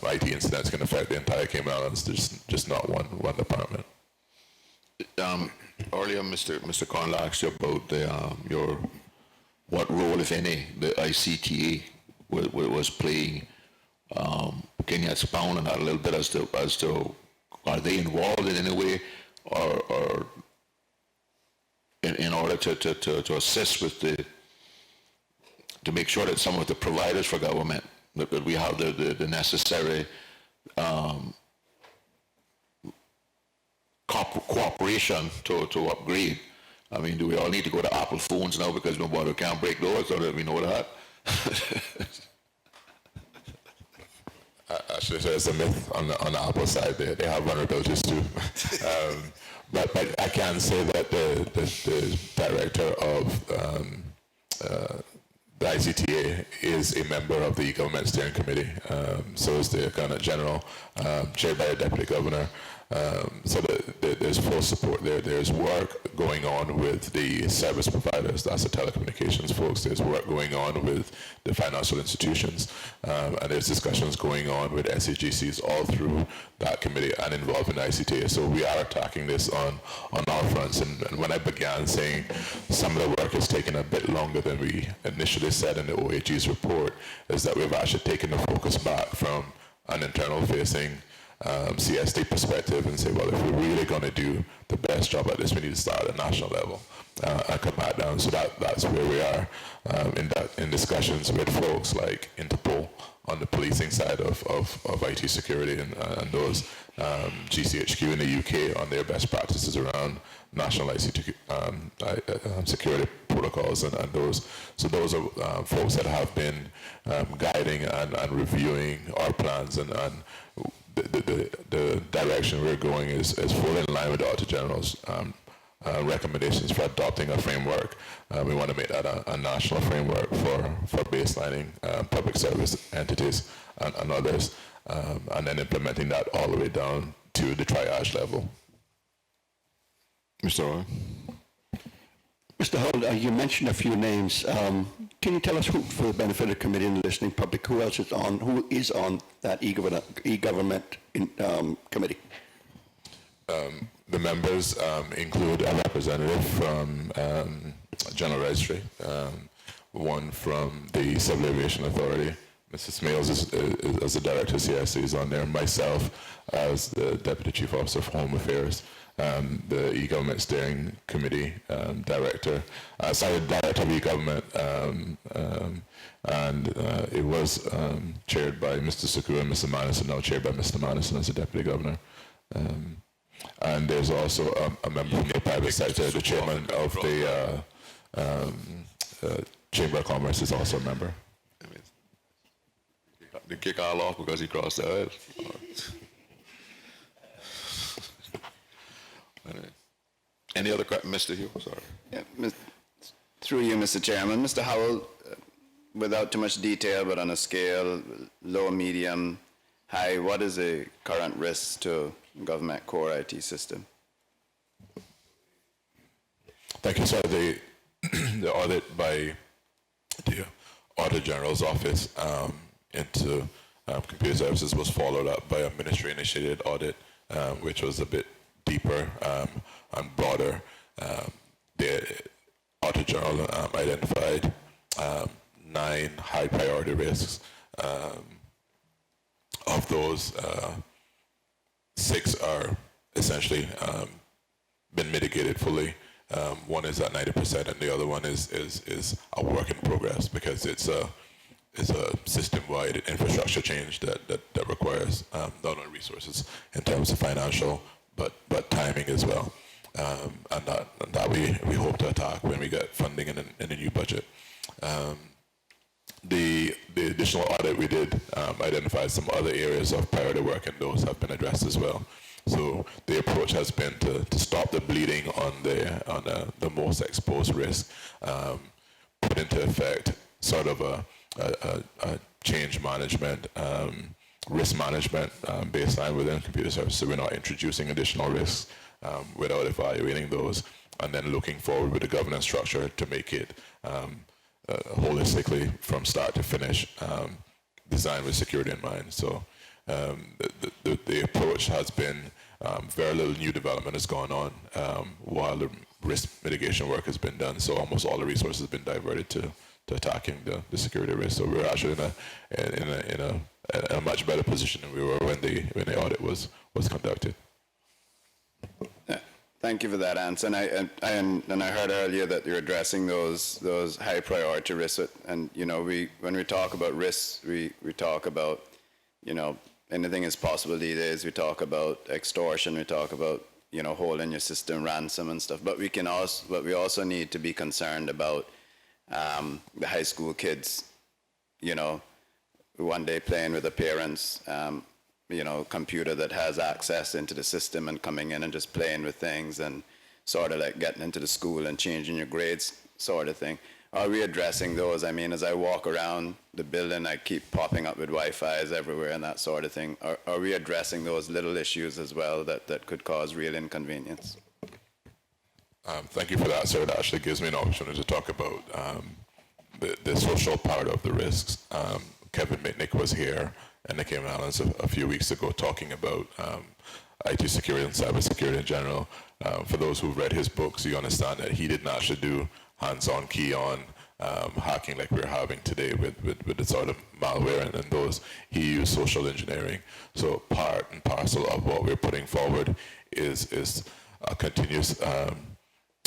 IT incidents can affect the entire Cayman Islands, just not one department. Earlier, Mr. Conley asked you about what role, if any, the ICTA was playing. Can you expound on that a little bit as to are they involved in any way, or in order to assist with to make sure that some of the providers for government, that we have the necessary cooperation to upgrade? I mean, do we all need to go to Apple phones now because nobody can't break those, or do we know that? Actually, there's a myth on the Apple side. They have vulnerabilities too. But I can say that the director of the ICTA is a member of the government steering committee. So is the Governor General, chaired by the Deputy Governor. So there's full support there. There's work going on with the service providers, that's the telecommunications folks. There's work going on with the financial institutions, and there's discussions going on with SAGCs all through that committee and involving the ICTA. So we are attacking this on all fronts. And when I began saying some of the work is taking a bit longer than we initially said in the OAG's report, is that we've actually taken the focus back from an internal facing CSD perspective and say, well, if we're really going to do the best job at this, we need to start at a national level and come back down. So that's where we are in discussions with folks like Interpol on the policing side of IT security and those GCHQ in the UK on their best practices around national ICT security protocols and those. So those are folks that have been guiding and reviewing our plans, and the direction we're going is fully in line with the Auditor General's recommendations for adopting a framework. We want to make that a national framework for baselining public service entities and others, and then implementing that all the way down to the triage level. Mr. Roy? Mr. Hull, you mentioned a few names. Can you tell us who, for the benefit of the committee and the listening public, who is on that e-government committee? The members include a representative from General Registry, one from the Civil Aviation Authority. Mr. Smeals is as the Director of CSC is on there, myself as the Deputy Chief Officer for Home Affairs, the e-Government Steering Committee Director, Director of e-Government, and it was chaired by Mr. Suku and Mr. Manison, now chaired by Mr. Manison as the Deputy Governor. And there's also a member from the private sector, the chairman of the Chamber of Commerce is also a member. I mean, they kick all off because he crossed the aisle. Anyway. Any other questions? Mr. Hugh, sorry. Yeah, through you, Mr. Chairman. Mr. Howell, without too much detail, but on a scale, low, medium, high, what is the current risk to government core IT system? Thank you, sir. The audit by the Auditor General's Office into computer services was followed up by a ministry-initiated audit, which was a bit deeper and broader. The Auditor General identified 9 high-priority risks. Of those, 6 are essentially been mitigated fully. One is at 90%, and the other one is a work in progress because it's a system-wide infrastructure change that requires not only resources in terms of financial, but timing as well. And that we hope to attack when we get funding in a new budget. The additional audit we did identified some other areas of priority work, and those have been addressed as well. So the approach has been to stop the bleeding on the most exposed risk, put into effect sort of a change management, risk management baseline within computer services, so we're not introducing additional risks without evaluating those, and then looking forward with the governance structure to make it holistically from start to finish, designed with security in mind. So the approach has been very little new development has gone on while the risk mitigation work has been done. So almost all the resources have been diverted to attacking the security risk. So we're actually in a much better position than we were when the audit was conducted. Thank you for that answer. And I heard earlier that you're addressing those high priority risks. And when we talk about risks, we talk about anything is possible these days. We talk about extortion. We talk about holding your system ransom and stuff. But we also need to be concerned about the high school kids. One day playing with the parents. Computer that has access into the system and coming in and just playing with things and sort of like getting into the school and changing your grades sort of thing. Are we addressing those? I mean, as I walk around the building, I keep popping up with Wi-Fi's everywhere and that sort of thing. Are we addressing those little issues as well that could cause real inconvenience? Thank you for that, sir. That actually gives me an opportunity to talk about the social part of the risks. Kevin Mitnick was here in the Cayman Islands a few weeks ago talking about IT security and cybersecurity in general. For those who've read his books, you understand that he didn't actually do hands-on key-on hacking like we're having today with the sort of malware and those. He used social engineering. So part and parcel of what we're putting forward is a continuous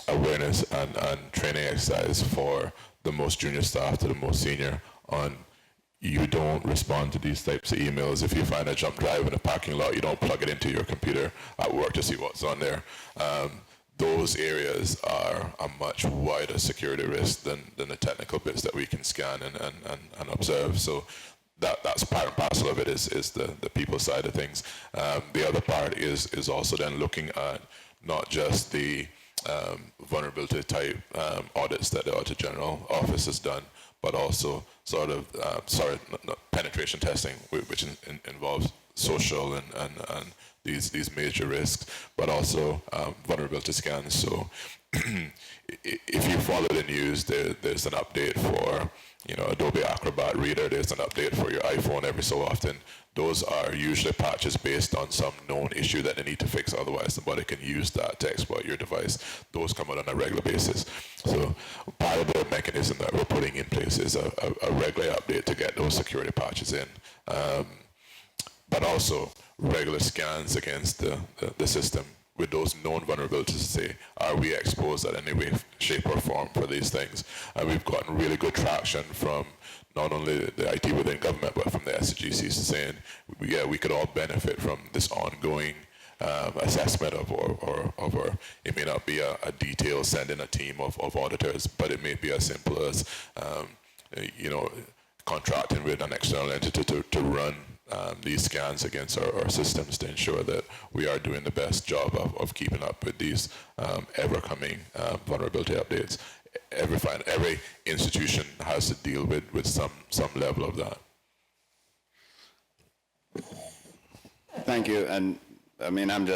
awareness and training exercise for the most junior staff to the most senior on you don't respond to these types of emails. If you find a jump drive in a parking lot, you don't plug it into your computer at work to see what's on there. Those areas are a much wider security risk than the technical bits that we can scan and observe. So that's part and parcel of it is the people side of things. The other part is also then looking at not just the vulnerability type audits that the Auditor General Office has done, but also sort of penetration testing, which involves social and these major risks, but also vulnerability scans. So if you follow the news, there's an update for Adobe Acrobat Reader. There's an update for your iPhone every so often. Those are usually patches based on some known issue that they need to fix, otherwise somebody can use that to exploit your device. Those come out on a regular basis. So part of the mechanism that we're putting in place is a regular update to get those security patches in. But also regular scans against the system with those known vulnerabilities to say, are we exposed in any way, shape, or form for these things? And we've gotten really good traction from not only the IT within government, but from the SCGCs saying, yeah, we could all benefit from this ongoing assessment or it may not be a detailed sending a team of auditors, but it may be as simple as, contracting with an external entity to run these scans against our systems to ensure that we are doing the best job of keeping up with these ever-coming vulnerability updates. Every institution has to deal with some level of that. Thank you. And I mean, I'm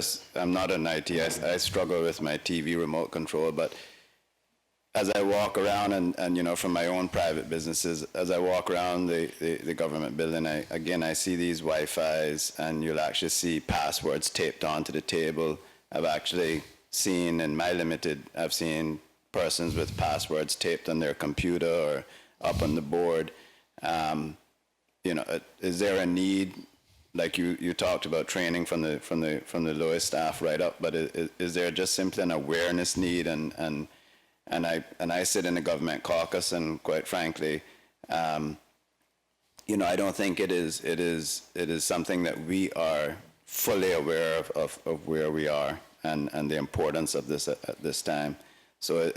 not an IT. I struggle with my TV remote control, but as I walk around and from my own private businesses, as I walk around the government building, I see these Wi-Fis, and you'll actually see passwords taped onto the table. I've actually seen in my limited, I've seen persons with passwords taped on their computer or up on the board. Is there a need? Like you talked about training from the lowest staff right up, but is there just simply an awareness need? And I sit in the government caucus, and quite frankly, I don't think it is something that we are fully aware of where we are and the importance of this at this time. So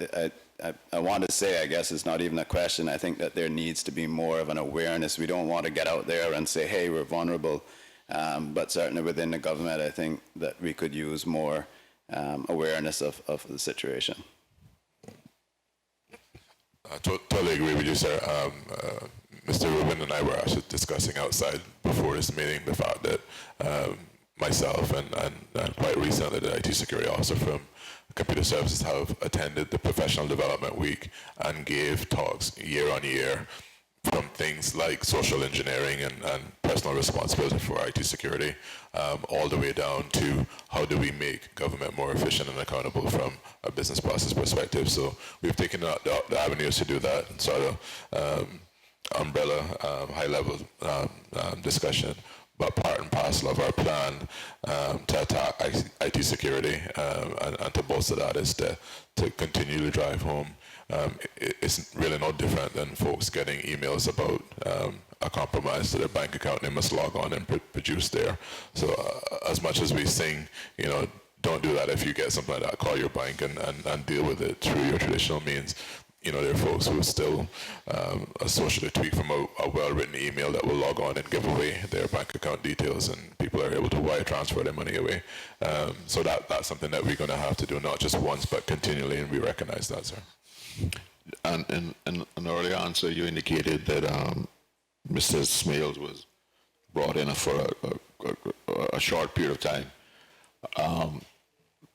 I want to say, I guess it's not even a question. I think that there needs to be more of an awareness. We don't want to get out there and say, hey, we're vulnerable. But certainly within the government, I think that we could use more awareness of the situation. I totally agree with you, sir. Mr. Rubin and I were actually discussing outside before this meeting the fact that myself and quite recently the IT security officer from Computer Services have attended the Professional Development Week and gave talks year on year from things like social engineering and personal responsibility for IT security, all the way down to how do we make government more efficient and accountable from a business process perspective. So we've taken the avenues to do that and sort of umbrella, high-level discussion. But part and parcel of our plan to attack IT security and to bolster that is to continue to drive home. It's really no different than folks getting emails about a compromise to their bank account. They must log on and produce there. So as much as we sing, don't do that if you get something like that. Call your bank and deal with it through your traditional means. There are folks who still socially tweak from a well-written email that will log on and give away their bank account details, and people are able to wire transfer their money away. So that's something that we're going to have to do, not just once, but continually, and we recognize that, sir. And in an earlier answer, you indicated that Mr. Smales was brought in for a short period of time.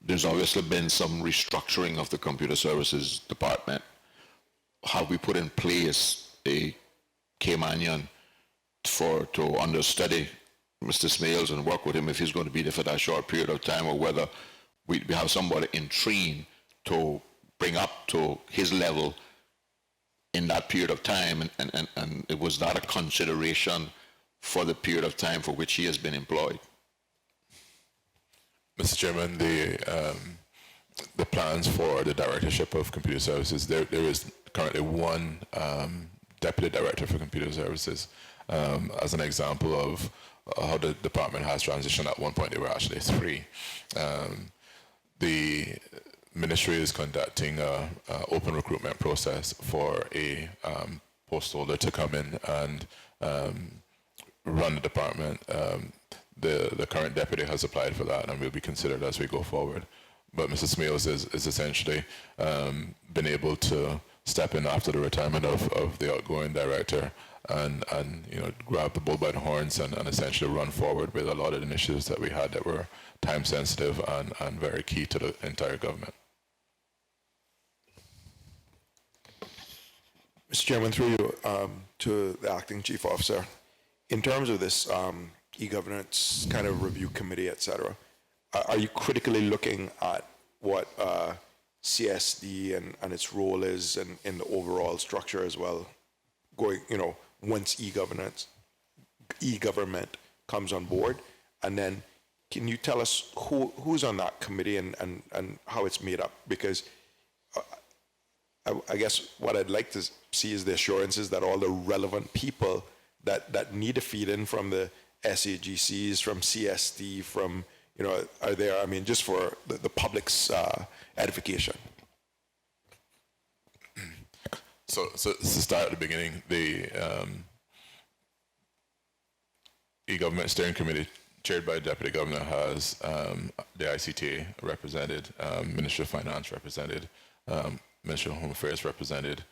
There's obviously been some restructuring of the Computer Services Department. Have we put in place a Caymanian to understudy Mr. Smales and work with him if he's going to be there for that short period of time, or whether we have somebody in train to bring up to his level in that period of time, and it was that a consideration for the period of time for which he has been employed? Mr. Chairman, the plans for the Directorship of Computer Services, there is currently one Deputy Director for Computer Services. As an example of how the department has transitioned, at one point there were actually 3. The Ministry is conducting an open recruitment process for a post holder to come in and run the department. The current deputy has applied for that and will be considered as we go forward. But Mr. Smales is essentially been able to step in after the retirement of the outgoing director and grab the bull by the horns and essentially run forward with a lot of initiatives that we had that were time sensitive and very key to the entire government. Mr. Chairman, through you to the acting chief officer, in terms of this e-governance kind of review committee, et cetera, are you critically looking at what CSD and its role is in the overall structure as well, going, once e-government comes on board? And then can you tell us who's on that committee and how it's made up? Because I guess what I'd like to see is the assurances that all the relevant people that need to feed in from the SAGCs, from CSD, from are there, I mean, just for the public's edification? So to start at the beginning, the e-government steering committee chaired by the deputy governor has the ICTA represented, Ministry of Finance represented, Ministry of Home Affairs represented,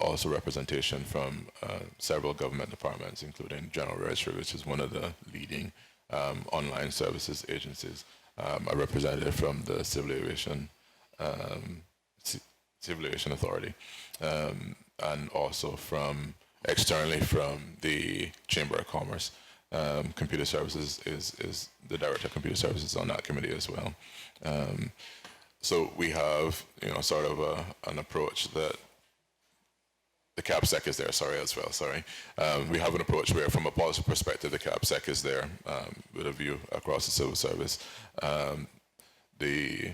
also representation from several government departments, including General Registry, which is one of the leading online services agencies, a representative from the Civil Aviation Authority, and also from externally from the Chamber of Commerce. Computer Services is the Director of Computer Services on that committee as well. So we have, sort of an approach that the CAPSEC is there, as well. We have an approach where, from a policy perspective, the CAPSEC is there with a view across the civil service. The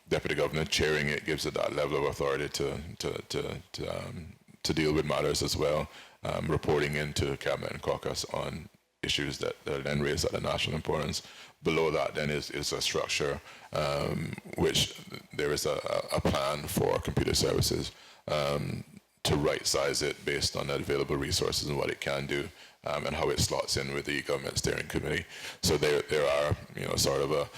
deputy governor chairing it gives it that level of authority to deal with matters as well, reporting into cabinet and caucus on issues that are then raised at the national importance. Below that then is a structure which there is a plan for computer services to right size it based on the available resources and what it can do, and how it slots in with the government steering committee. So there are sort of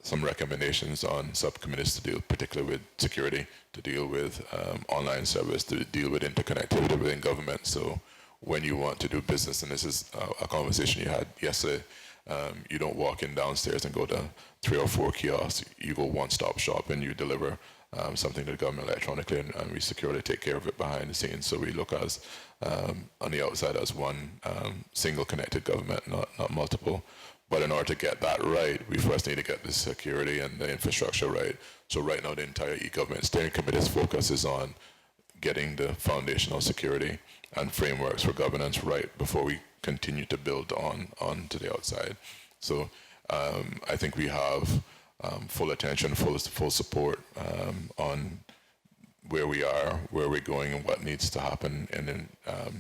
some recommendations on subcommittees to deal particularly with security, to deal with online service, to deal with interconnectivity within government. So when you want to do business, and this is a conversation you had yesterday, you don't walk in downstairs and go to 3 or 4 kiosks. You go one-stop shop and you deliver something to the government electronically, and we securely take care of it behind the scenes. So we look as on the outside as one single connected government, not multiple. But in order to get that right, we first need to get the security and the infrastructure right. So right now, the entire e-government steering committee's focus is on getting the foundational security and frameworks for governance right before we continue to build on to the outside. So I think we have full attention, full support on where we are, where we're going, and what needs to happen in the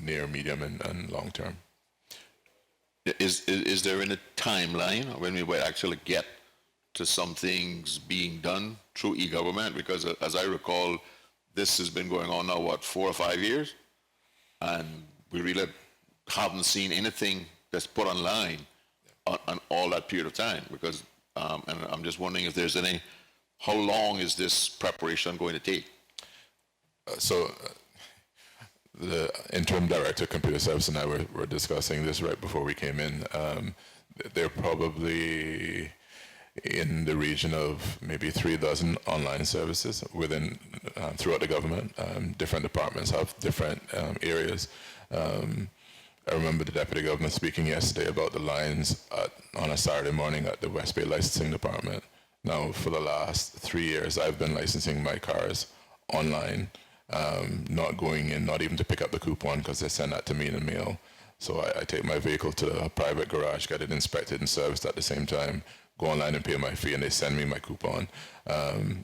near, medium, and long term. Is there any timeline when we will actually get to some things being done through e-government? Because as I recall, this has been going on now, 4 or 5 years? And we really haven't seen anything that's put online on all that period of time. Because, and I'm just wondering if there's any, how long is this preparation going to take? The interim director of computer service and I were discussing this right before we came in. They're probably in the region of maybe 3 dozen online services within throughout the government. Different departments have different areas. I remember the deputy governor speaking yesterday about the lines on a Saturday morning at the West Bay Licensing Department. Now, for the last 3 years, I've been licensing my cars online. Not going in, not even to pick up the coupon, because they send that to me in the mail. So I take my vehicle to a private garage, get it inspected and serviced at the same time, go online and pay my fee, and they send me my coupon.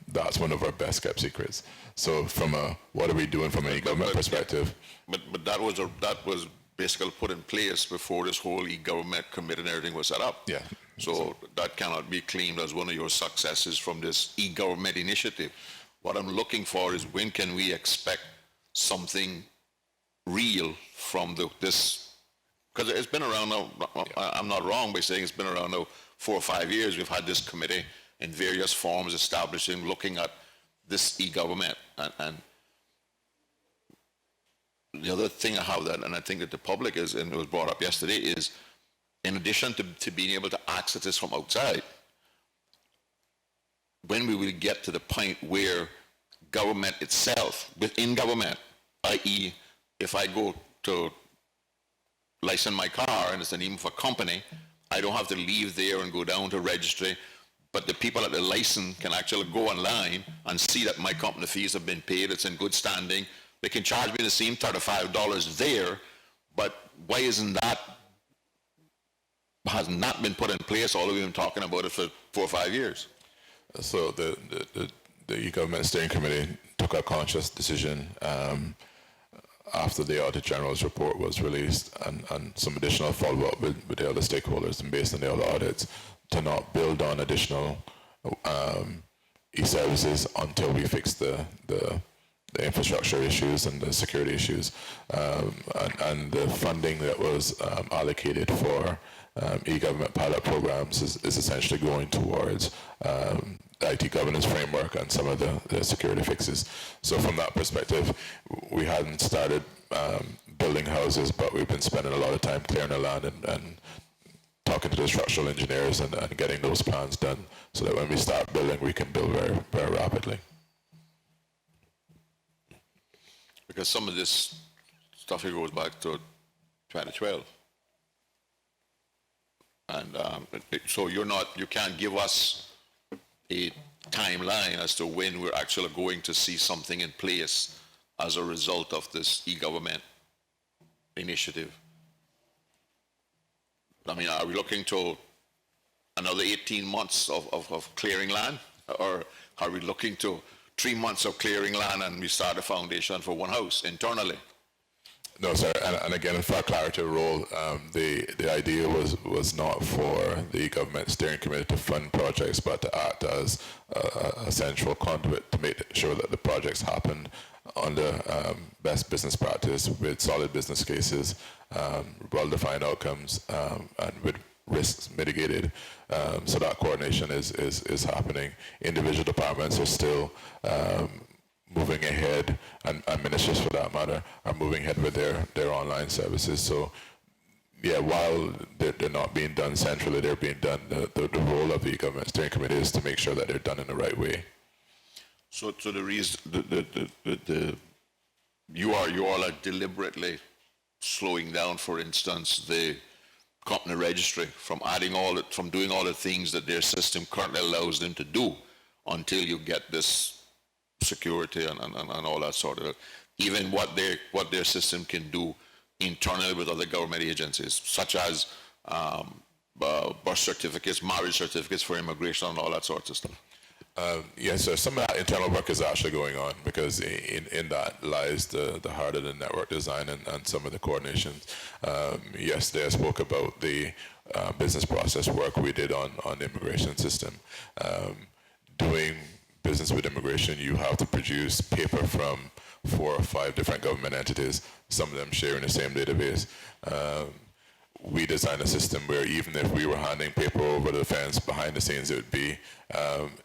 That's one of our best kept secrets. So from a, what are we doing from a government perspective? But that was basically put in place before this whole e-government committee and everything was set up. Yeah. So that cannot be claimed as one of your successes from this e-government initiative. What I'm looking for is, when can we expect something real from this? Because it's been around now, I'm not wrong by saying it's been around now 4 or 5 years. We've had this committee in various forms establishing, looking at this e-government. And the other thing I have that, and I think that the public is, and it was brought up yesterday, is in addition to being able to access this from outside, when we will get to the point where government itself, within government, i.e., if I go to license my car and it's a name of a company, I don't have to leave there and go down to registry, but the people at the license can actually go online and see that my company fees have been paid, it's in good standing. They can charge me the same $35 there, but why isn't that, has not been put in place, although we've been talking about it for 4 or 5 years? So the e-government steering committee took a conscious decision after the Auditor General's report was released and some additional follow-up with the other stakeholders and based on the other audits, to not build on additional e-services until we fix the infrastructure issues and the security issues. And the funding that was allocated for e-government pilot programs is essentially going towards the IT governance framework and some of the security fixes. So from that perspective, we hadn't started building houses, but we've been spending a lot of time clearing the land and talking to the structural engineers and getting those plans done so that when we start building, we can build very, very rapidly. Because some of this stuff here goes back to 2012. And so you can't give us a timeline as to when we're actually going to see something in place as a result of this e-government initiative. I mean, are we looking to another 18 months of clearing land? Or are we looking to 3 months of clearing land and we start a foundation for one house internally? No, sir. And again, for clarity role, the idea was not for the government steering committee to fund projects, but to act as a central conduit to make sure that the projects happened under best business practice with solid business cases, well-defined outcomes, and with risks mitigated. So that coordination is happening. Individual departments are still moving ahead, and ministries for that matter are moving ahead with their online services. So yeah, while they're not being done centrally, they're being done, the role of the government steering committee is to make sure that they're done in the right way. So the reason, you all are deliberately slowing down, for instance, the company registry from doing all the things that their system currently allows them to do until you get this security and all that sort of, even what their system can do internally with other government agencies, such as birth certificates, marriage certificates for immigration and all that sorts of stuff. Yes, sir. Some of that internal work is actually going on because in that lies the heart of the network design and some of the coordinations. Yesterday I spoke about the business process work we did on the immigration system. Doing business with immigration, you have to produce paper from 4 or 5 different government entities, some of them sharing the same database. We designed a system where even if we were handing paper over the fence behind the scenes, it would be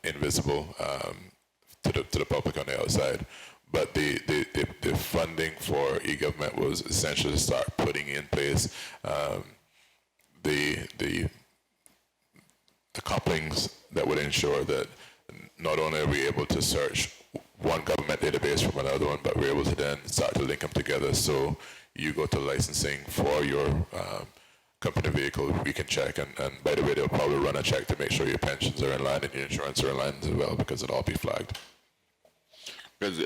invisible to the public on the outside. But the funding for e-government was essentially to start putting in place the couplings that would ensure that not only are we able to search one government database from another one, but we're able to then start to link them together. So you go to licensing for your company vehicle, we can check, and by the way, they'll probably run a check to make sure your pensions are in line and your insurance are in line as well, because it'll all be flagged. Because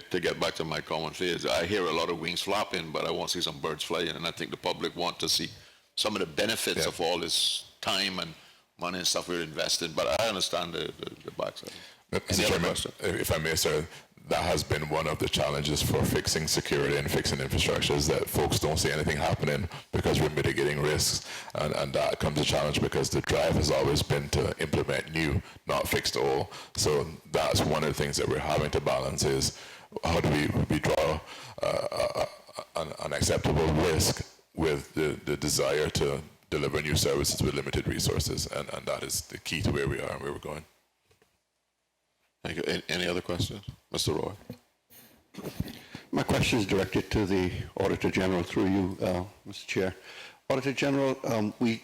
to get back to my common fears, I hear a lot of wings flapping, but I want to see some birds flying, and I think the public want to see some of the benefits of all this time and money and stuff we're investing. But I understand the backside. Mr. Chairman, if I may, sir, that has been one of the challenges for fixing security and fixing infrastructure, is that folks don't see anything happening because we're mitigating risks, and that comes a challenge because the drive has always been to implement new, not fix the old. So that's one of the things that we're having to balance, is how do we draw an acceptable risk with the desire to deliver new services with limited resources, and that is the key to where we are and where we're going. Thank you. Any other questions? Mr. Roy. My question is directed to the Auditor General through you, Mr. Chair. Auditor General, we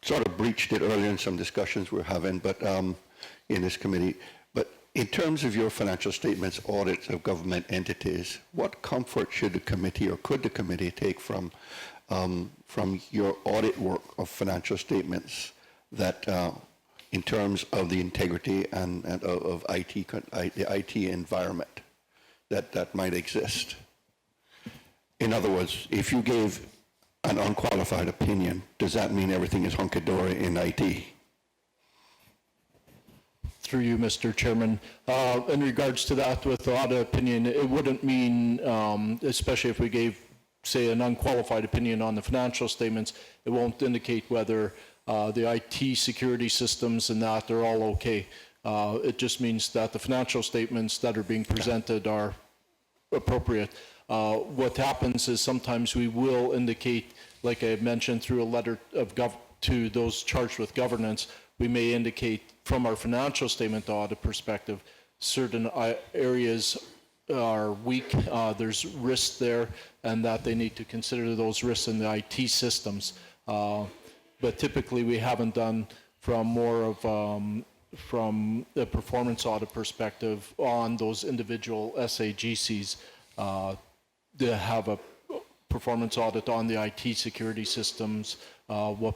sort of breached it earlier in some discussions we're having, but in this committee. But in terms of your financial statements, audits of government entities, what comfort should the committee or could the committee take from your audit work of financial statements that in terms of the integrity and of the IT environment that might exist? In other words, if you gave an unqualified opinion, does that mean everything is hunky-dory in IT? Through you, Mr. Chairman. In regards to that, with the audit opinion, it wouldn't mean, especially if we gave, say, an unqualified opinion on the financial statements, it won't indicate whether the IT security systems and that are all okay. It just means that the financial statements that are being presented are appropriate. What happens is sometimes we will indicate, like I mentioned, through a letter of to those charged with governance, we may indicate from our financial statement audit perspective, certain areas are weak, there's risks there, and that they need to consider those risks in the IT systems. But typically we haven't done from more of, from a performance audit perspective on those individual SAGCs, to have a performance audit on the IT security systems, what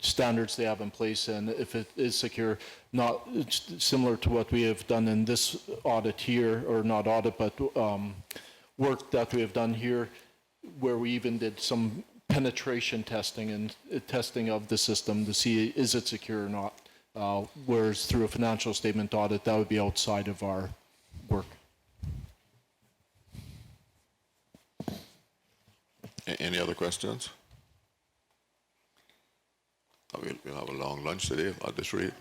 standards they have in place, and if it is secure, not similar to what we have done in this audit here, or not audit, but work that we have done here, where we even did some penetration testing and testing of the system to see is it secure or not, whereas through a financial statement audit, that would be outside of our work. Any other questions? We'll have a long lunch today at this rate.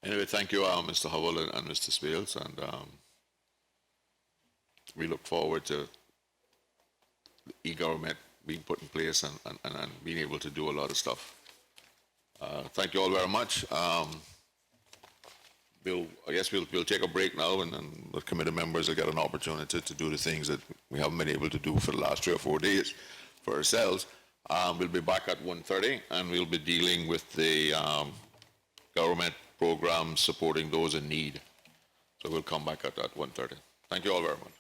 Anyway, thank you, Mr. Howell and Mr. Spales, and we look forward to e-government being put in place and being able to do a lot of stuff. Thank you all very much. I guess we'll take a break now, and then the committee members will get an opportunity to do the things that we haven't been able to do for the last 3 or 4 days for ourselves. We'll be back at 1:30, and we'll be dealing with the government programs supporting those in need. So we'll come back at 1:30. Thank you all very much.